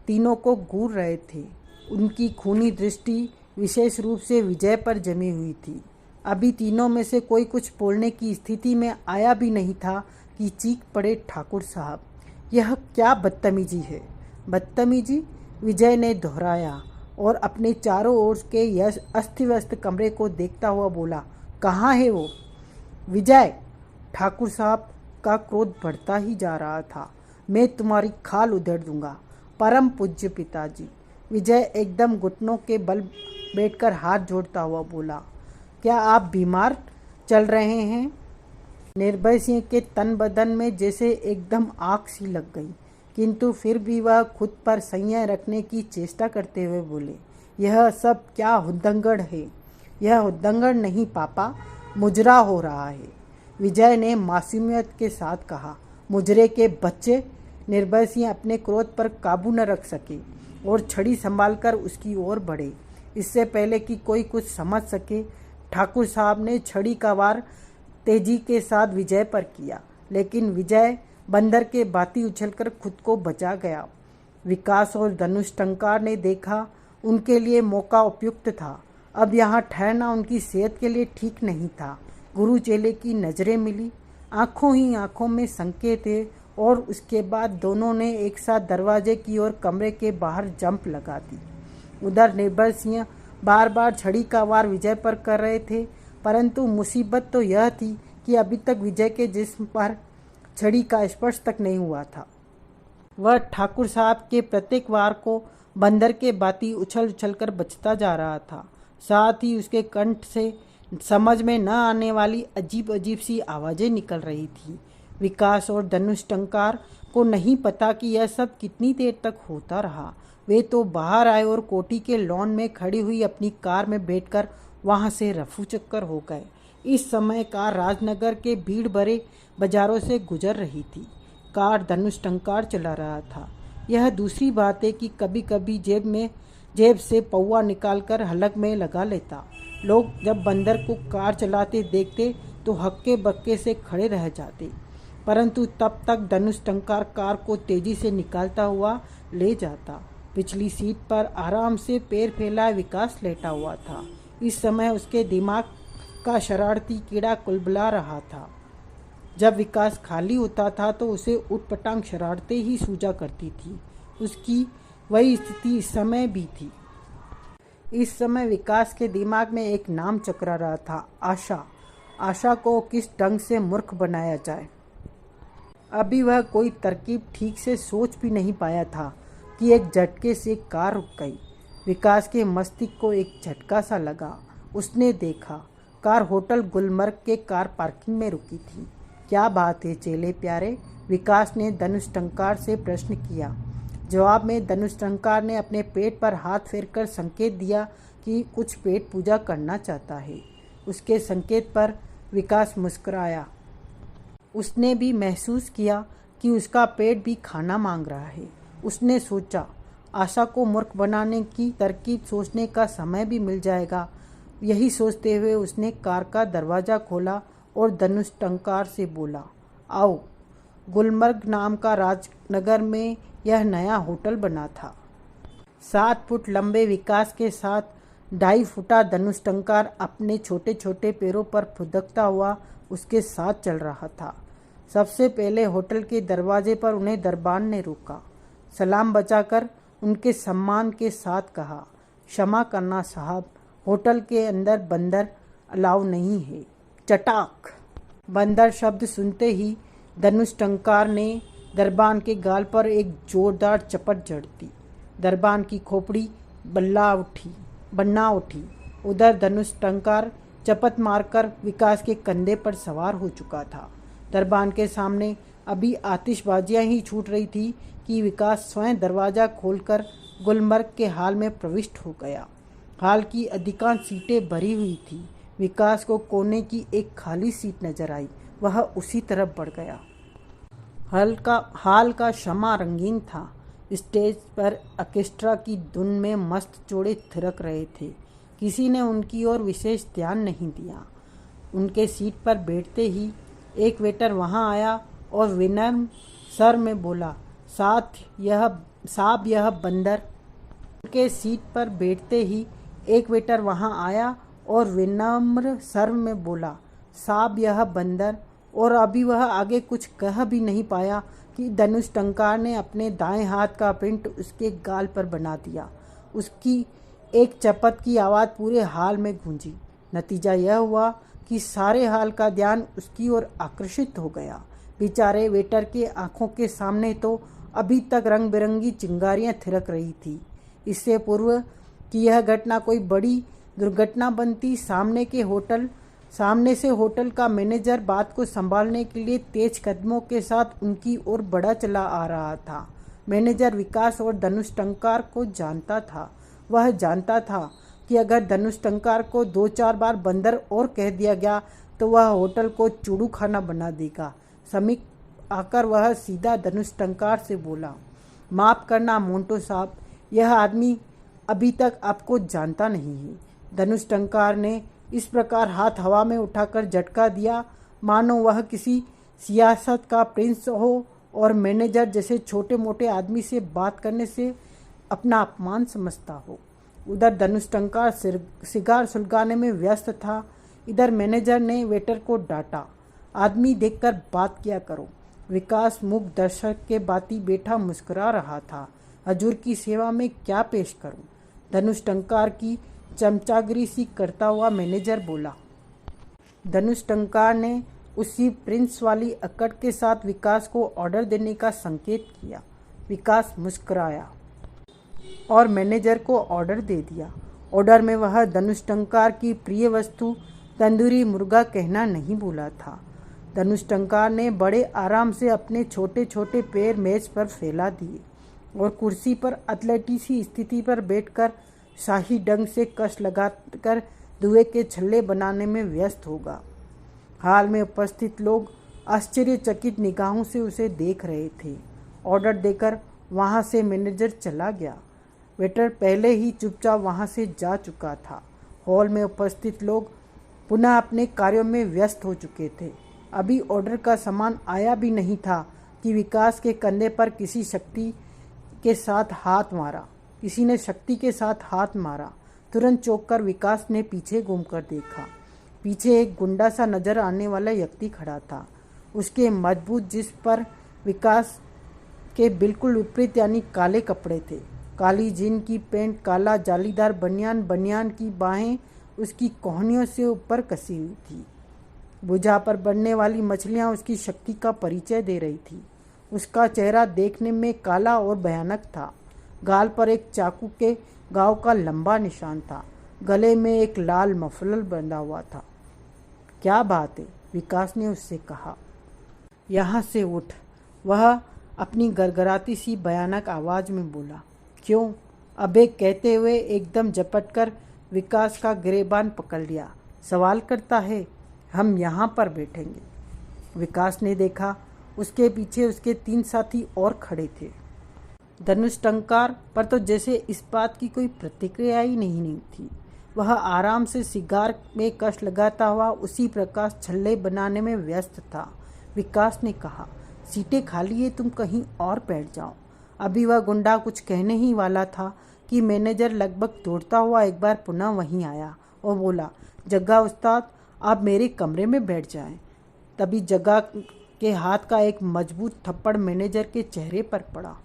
Speaker 1: तीनों को घूर रहे थे। उनकी खूनी दृष्टि विशेष रूप से विजय पर जमी हुई थी। अभी तीनों में से कोई कुछ बोलने की स्थिति में आया भी नहीं था कि चीख पड़े, ठाकुर साहब, यह क्या बदतमीजी है? बदतमीजी? विजय ने दोहराया और अपने चारों ओर के यह अस्त व्यस्त कमरे को देखता हुआ बोला, कहाँ है वो? विजय! ठाकुर साहब का क्रोध बढ़ता ही जा रहा था। मैं तुम्हारी खाल उधेड़ दूंगा। परम पूज्य पिताजी। विजय एकदम घुटनों के बल बैठकर हाथ जोड़ता हुआ बोला, क्या आप बीमार चल रहे हैं? निर्भय सिंह के तन बदन में जैसे एकदम आग सी लग गई, किंतु फिर भी वह खुद पर संयम रखने की चेष्टा करते हुए बोले, यह सब क्या हुद्दंगड़ है? यह हुद्दंगड़ नहीं पापा, मुजरा हो रहा है। विजय ने मासूमियत के साथ कहा। मुजरे के बच्चे! निर्भय सिंह अपने क्रोध पर काबू न रख सके और छड़ी संभालकर उसकी ओर बढ़े। इससे पहले कि कोई कुछ समझ सके, ठाकुर साहब ने छड़ी का वार तेजी के साथ विजय पर किया, लेकिन विजय बंदर के भांति उछलकर खुद को बचा गया। विकास और धनुष टंकार ने देखा उनके लिए मौका उपयुक्त था। अब यहाँ ठहरना उनकी सेहत के लिए ठीक नहीं था। गुरु चेले की नज़रें मिली, आंखों ही आंखों में संकेत थे और उसके बाद दोनों ने एक साथ दरवाजे की ओर कमरे के बाहर जंप लगा दी। उधर निर्भय सिंह बार बार छड़ी का वार विजय पर कर रहे थे, परंतु मुसीबत तो यह थी कि अभी तक विजय के जिस्म पर छड़ी का स्पर्श तक नहीं हुआ था। वह ठाकुर साहब के प्रत्येक वार को बंदर के भांति उछल उछलकर बचता जा रहा था। साथ ही उसके कंठ से समझ में न आने वाली अजीब अजीब सी आवाज़ें निकल रही थी। विकास और धनुष टंकार को नहीं पता कि यह सब कितनी देर तक होता रहा। वे तो बाहर आए और कोठी के लॉन में खड़ी हुई अपनी कार में बैठकर वहां से रफू चक्कर हो गए। इस समय कार राजनगर के भीड़ भरे बाजारों से गुजर रही थी। कार धनुष टंकार चला रहा था। यह दूसरी बात है कि कभी कभी जेब से पौवा निकालकर हलक में लगा लेता। लोग जब बंदर को कार चलाते देखते तो हक्के बक्के से खड़े रह जाते, परंतु तब तक धनुष टंकार कार को तेजी से निकालता हुआ ले जाता। पिछली सीट पर आराम से पैर फैलाए विकास लेटा हुआ था। इस समय उसके दिमाग का शरारती कीड़ा कुलबुला रहा था। जब विकास खाली होता था तो उसे उटपटांग शरारतें ही सूझा करती थी। उसकी वही स्थिति इस समय भी थी। इस समय विकास के दिमाग में एक नाम चकरा रहा था, आशा। आशा को किस ढंग से मूर्ख बनाया जाए, अभी वह कोई तरकीब ठीक से सोच भी नहीं पाया था कि एक झटके से कार रुक गई। विकास के मस्तिष्क को एक झटका सा लगा। उसने देखा कार होटल गुलमर्ग के कार पार्किंग में रुकी थी। क्या बात है चेले प्यारे? विकास ने धनुष टंकार से प्रश्न किया। जवाब में धनुष टंकार ने अपने पेट पर हाथ फेरकर संकेत दिया कि कुछ पेट पूजा करना चाहता है। उसके संकेत पर विकास मुस्कुराया। उसने भी महसूस किया कि उसका पेट भी खाना मांग रहा है। उसने सोचा, आशा को मूर्ख बनाने की तरकीब सोचने का समय भी मिल जाएगा। यही सोचते हुए उसने कार का दरवाज़ा खोला और धनुष टंकार से बोला, आओ। गुलमर्ग नाम का राजनगर में यह नया होटल बना था। 7 फुट लंबे विकास के साथ 2.5 फुटा धनुष टंकार अपने छोटे छोटे पैरों पर फुदकता हुआ उसके साथ चल रहा था। सबसे पहले होटल के दरवाजे पर उन्हें दरबान ने रोका। सलाम बचाकर उनके सम्मान के साथ कहा, क्षमा करना साहब, होटल के अंदर बंदर अलाउ नहीं है। चटाक! बंदर शब्द सुनते ही धनुष टंकार ने दरबान के गाल पर एक जोरदार चपट जड़ दी। दरबान की खोपड़ी बन्ना उठी। उधर धनुष टंकार चपत मारकर विकास के कंधे पर सवार हो चुका था। दरबान के सामने अभी आतिशबाजियां ही छूट रही थी कि विकास स्वयं दरवाज़ा खोलकर गुलमर्ग के हॉल में प्रविष्ट हो गया। हॉल की अधिकांश सीटें भरी हुई थी। विकास को कोने की एक खाली सीट नजर आई। वह उसी तरफ बढ़ गया। हॉल का शमा रंगीन था। स्टेज पर ऑर्केस्ट्रा की धुन में मस्त जोड़े थिरक रहे थे। किसी ने उनकी ओर विशेष ध्यान नहीं दिया। उनके सीट पर बैठते ही एक वेटर वहां आया और विनम्र स्वर में बोला, साहब यह बंदर। उनके सीट पर बैठते ही एक वेटर वहां आया और विनम्र स्वर में बोला, साहब यह बंदर। और अभी वह आगे कुछ कह भी नहीं पाया कि धनुष टंकार ने अपने दाएं हाथ का प्रिंट उसके गाल पर बना दिया। उसकी एक चपत की आवाज़ पूरे हॉल में गूंजी। नतीजा यह हुआ कि सारे हॉल का ध्यान उसकी ओर आकर्षित हो गया। बेचारे वेटर के आंखों के सामने तो अभी तक रंग बिरंगी चिंगारियां थिरक रही थी। इससे पूर्व कि यह घटना कोई बड़ी दुर्घटना बनती, सामने से होटल का मैनेजर बात को संभालने के लिए तेज कदमों के साथ उनकी ओर बढ़ा चला आ रहा था। मैनेजर विकास और धनुष टंकार को जानता था। वह जानता था कि अगर धनुष टंकार को 2-4 बार बंदर और कह दिया गया तो वह होटल को चूड़ू खाना बना देगा। समीप आकर वह सीधा धनुष टंकार से बोला, माफ़ करना मोंटो साहब, यह आदमी अभी तक आपको जानता नहीं है। धनुष टंकार ने इस प्रकार हाथ हवा में उठाकर झटका दिया मानो वह किसी सियासत का प्रिंस हो और मैनेजर जैसे छोटे मोटे आदमी से बात करने से अपना अपमान समझता हो। उधर धनुष टंकार सिगार सुलगाने में व्यस्त था। इधर मैनेजर ने वेटर को डांटा, आदमी देखकर बात किया करो। विकास मूक दर्शक के बाती बैठा मुस्कुरा रहा था। हजूर की सेवा में क्या पेश करूं? धनुष टंकार की चमचागिरी सी करता हुआ मैनेजर बोला। धनुष टंकार ने उसी प्रिंस वाली अकड़ के साथ विकास को ऑर्डर देने का संकेत किया। विकास मुस्कुराया और मैनेजर को ऑर्डर दे दिया। ऑर्डर में वह धनुष टंकार की प्रिय वस्तु तंदूरी मुर्गा कहना नहीं भूला था। धनुष टंकार ने बड़े आराम से अपने छोटे छोटे पैर मेज पर फैला दिए और कुर्सी पर अथलेटी सी स्थिति पर बैठकर शाही ढंग से कश लगाकर धुएं के छल्ले बनाने में व्यस्त होगा। हाल में उपस्थित लोग आश्चर्यचकित निगाहों से उसे देख रहे थे। ऑर्डर देकर वहां से मैनेजर चला गया। वेटर पहले ही चुपचाप वहां से जा चुका था। हॉल में उपस्थित लोग पुनः अपने कार्यों में व्यस्त हो चुके थे। अभी ऑर्डर का सामान आया भी नहीं था कि विकास के कंधे पर किसी ने शक्ति के साथ हाथ मारा। तुरंत चौंक कर विकास ने पीछे घूमकर देखा। पीछे एक गुंडा सा नजर आने वाला व्यक्ति खड़ा था। उसके मजबूत जिस्म पर विकास के बिल्कुल विपरीत यानी काले कपड़े थे। काली जीन की पैंट, काला जालीदार बनियान की बाहें उसकी कोहनियों से ऊपर कसी हुई थी। भुजा पर बनने वाली मछलियां उसकी शक्ति का परिचय दे रही थी। उसका चेहरा देखने में काला और भयानक था। गाल पर एक चाकू के घाव का लंबा निशान था। गले में एक लाल मफलर बंधा हुआ था। क्या बात है? विकास ने उससे कहा। यहाँ से उठ, वह अपनी गरगराती सी भयानक आवाज में बोला। क्यों? अबे कहते हुए एकदम झपटकर विकास का गिरेबान पकड़ लिया। सवाल करता है? हम यहाँ पर बैठेंगे। विकास ने देखा उसके पीछे उसके 3 साथी और खड़े थे। धनुष टंकार पर तो जैसे इस बात की कोई प्रतिक्रिया ही नहीं थी। वह आराम से सिगार में कश लगाता हुआ उसी प्रकाश छल्ले बनाने में व्यस्त था। विकास ने कहा, सीटें खाली है, तुम कहीं और बैठ जाओ। अभी वह गुंडा कुछ कहने ही वाला था कि मैनेजर लगभग दौड़ता हुआ एक बार पुनः वहीं आया और बोला, जग्गा उस्ताद, आप मेरे कमरे में बैठ जाएं। तभी जग्गा के हाथ का एक मजबूत थप्पड़ मैनेजर के चेहरे पर पड़ा।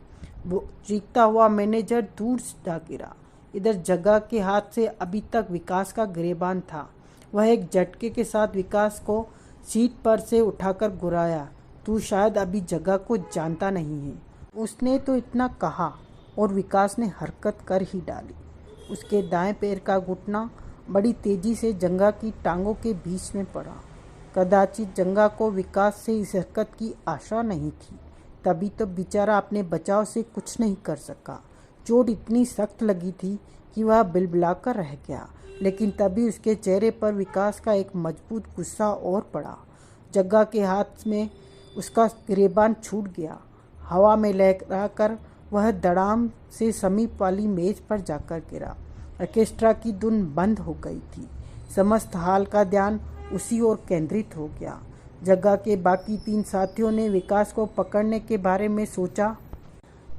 Speaker 1: वो चीखता हुआ मैनेजर दूर जा गिरा। इधर जग्गा के हाथ से अभी तक विकास का गिरेबान था। वह एक झटके के साथ विकास को सीट पर से उठाकर घुराया। तू शायद अभी जग्गा को जानता नहीं है, उसने तो इतना कहा और विकास ने हरकत कर ही डाली। उसके दाएं पैर का घुटना बड़ी तेजी से जग्गा की टांगों के बीच में पड़ा। कदाचित जग्गा को विकास से इस हरकत की आशा नहीं थी, तभी तो बेचारा अपने बचाव से कुछ नहीं कर सका। चोट इतनी सख्त लगी थी कि वह बिलबिलाकर रह गया, लेकिन तभी उसके चेहरे पर विकास का एक मजबूत गुस्सा और पड़ा। जग्गा के हाथ में उसका गिरेबान छूट गया। हवा में लहराकर वह धड़ाम से समीप वाली मेज पर जाकर गिरा। ऑर्केस्ट्रा की धुन बंद हो गई थी। समस्त हाल का ध्यान उसी ओर केंद्रित हो गया। जग्गा के बाकी 3 साथियों ने विकास को पकड़ने के बारे में सोचा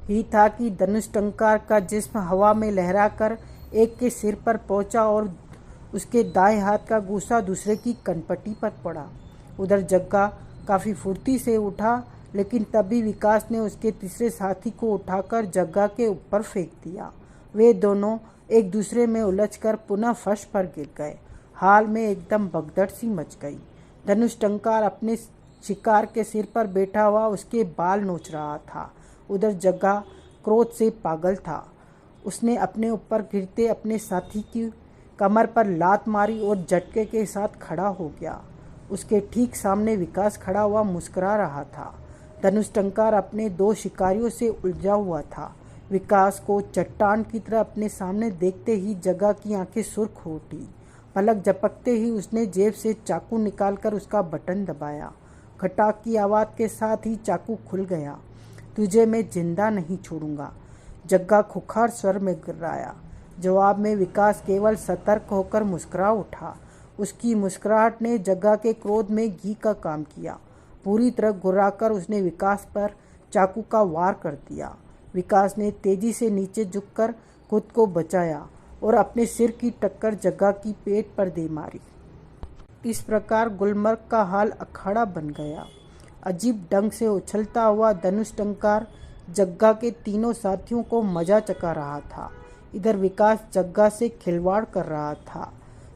Speaker 1: ही था कि धनुष टंकार का जिस्म हवा में लहराकर एक के सिर पर पहुंचा और उसके दाएं हाथ का गूसा दूसरे की कनपट्टी पर पड़ा। उधर जग्गा काफ़ी फुर्ती से उठा, लेकिन तभी विकास ने उसके तीसरे साथी को उठाकर जग्गा के ऊपर फेंक दिया। वे दोनों एक दूसरे में उलझकर पुनः फर्श पर गिर गए। हाल में एकदम भगदड़ सी मच गई। धनुष टंकार अपने शिकार के सिर पर बैठा हुआ उसके बाल नोच रहा था। उधर जग्गा क्रोध से पागल था। उसने अपने ऊपर गिरते अपने साथी की कमर पर लात मारी और झटके के साथ खड़ा हो गया। उसके ठीक सामने विकास खड़ा हुआ मुस्कुरा रहा था। धनुष टंकार अपने 2 शिकारियों से उलझा हुआ था। विकास को चट्टान की तरह अपने सामने देखते ही जग्गा की आंखें सुर्ख हो उठी। पलक झपकते ही उसने जेब से चाकू निकालकर उसका बटन दबाया। खटाक की आवाज़ के साथ ही चाकू खुल गया। तुझे मैं जिंदा नहीं छोड़ूंगा, जग्गा खुखार स्वर में गिर्राया। जवाब में विकास केवल सतर्क होकर मुस्कुरा उठा। उसकी मुस्कुराहट ने जग्गा के क्रोध में घी का काम किया। पूरी तरह घुराकर उसने विकास पर चाकू का वार कर दिया। विकास ने तेजी से नीचे झुककर खुद को बचाया और अपने सिर की टक्कर जग्गा की पेट पर दे मारी। इस प्रकार गुलमर्ग का हाल अखाड़ा बन गया। अजीब ढंग से उछलता हुआ धनुष टंकार जग्गा के तीनों साथियों को मजा चखा रहा था। इधर विकास जग्गा से खिलवाड़ कर रहा था।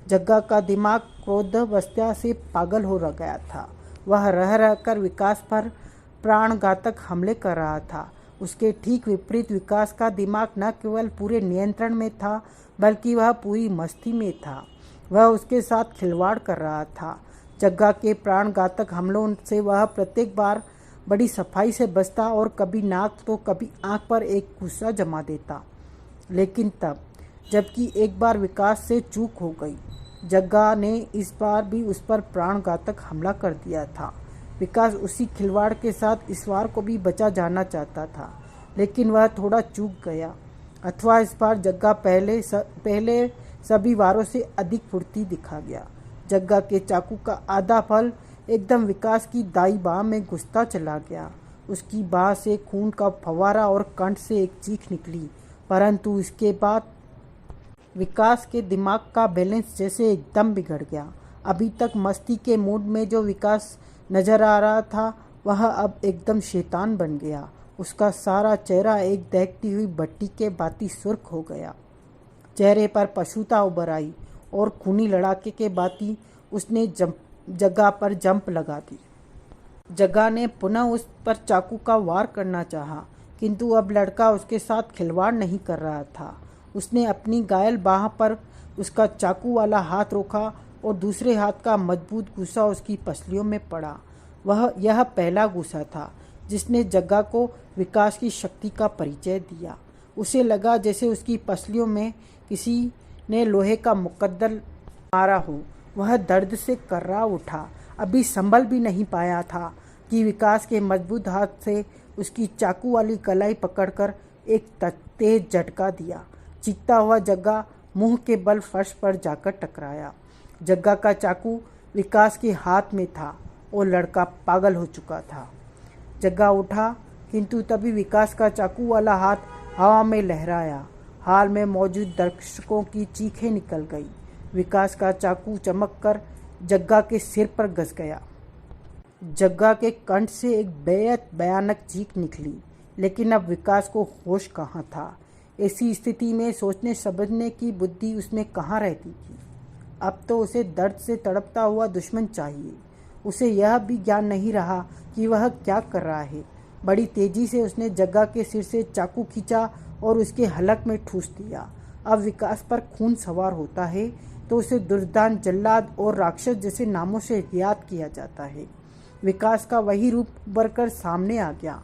Speaker 1: जग्गा का दिमाग क्रोधावस्था से पागल हो गया था। वह रह रहकर विकास पर प्राणघातक हमले कर रहा था। उसके ठीक विपरीत विकास का दिमाग न केवल पूरे नियंत्रण में था, बल्कि वह पूरी मस्ती में था। वह उसके साथ खिलवाड़ कर रहा था। जग्गा के प्राणघातक हमलों से वह प्रत्येक बार बड़ी सफाई से बचता और कभी नाक तो कभी आंख पर एक गुस्सा जमा देता। लेकिन तब जबकि एक बार विकास से चूक हो गई, जग्गा ने इस बार भी उस पर प्राणघातक हमला कर दिया था। विकास उसी खिलवाड़ के साथ इस बार को भी बचा जाना चाहता था, लेकिन वह थोड़ा चूक गया। अथवा इस बार जग्गा पहले सभी वारों से अधिक फुर्ती दिखा गया। जग्गा के चाकू का आधा फल एकदम विकास की दाई बाह में घुसता चला गया। उसकी बाह से खून का फव्वारा और कंठ से एक चीख निकली, परंतु इसके बाद विकास के दिमाग का बैलेंस जैसे एकदम बिगड़ गया। अभी तक मस्ती के मूड में जो विकास नजर आ रहा था, वह अब एकदम शैतान बन गया। उसका सारा चेहरा एक दहकती हुई भट्टी के बाती सुर्ख हो गया। चेहरे पर पशुता उभर आई और खूनी लड़ाके के बाती उसने जग्गा पर जंप लगा दी। जग्गा ने पुनः उस पर चाकू का वार करना चाहा, किंतु अब लड़का उसके साथ खिलवाड़ नहीं कर रहा था। उसने अपनी घायल बाह पर उसका चाकू वाला हाथ रोका और दूसरे हाथ का मजबूत गुस्सा उसकी पसलियों में पड़ा। यह पहला गुस्सा था जिसने जग्गा को विकास की शक्ति का परिचय दिया। उसे लगा जैसे उसकी पसलियों में किसी ने लोहे का मुकद्दर मारा हो। वह दर्द से कर्रा उठा। अभी संभल भी नहीं पाया था कि विकास के मजबूत हाथ से उसकी चाकू वाली कलाई पकड़कर एक तेज झटका दिया। चीखता हुआ जग्गा मुंह के बल फर्श पर जाकर टकराया। जग्गा का चाकू विकास के हाथ में था और लड़का पागल हो चुका था। जग्गा उठा, किंतु तभी विकास का चाकू वाला हाथ हवा में लहराया। हाल में मौजूद दर्शकों की चीखें निकल गई। विकास का चाकू चमककर जग्गा के सिर पर घस गया। जग्गा के कंठ से एक बेहद भयानक चीख निकली, लेकिन अब विकास को होश कहाँ था। ऐसी स्थिति में सोचने समझने की बुद्धि उसमें कहाँ रहती थी। अब तो उसे दर्द से तड़पता हुआ दुश्मन चाहिए। उसे यह भी ज्ञान नहीं रहा कि वह क्या कर रहा है। बड़ी तेजी से उसने जग्गा के सिर से चाकू खींचा और उसके हलक में ठूस दिया। अब विकास पर खून सवार होता है तो उसे दुर्दान, जल्लाद और राक्षस जैसे नामों से याद किया जाता है। विकास का वही रूप उभर कर सामने आ गया।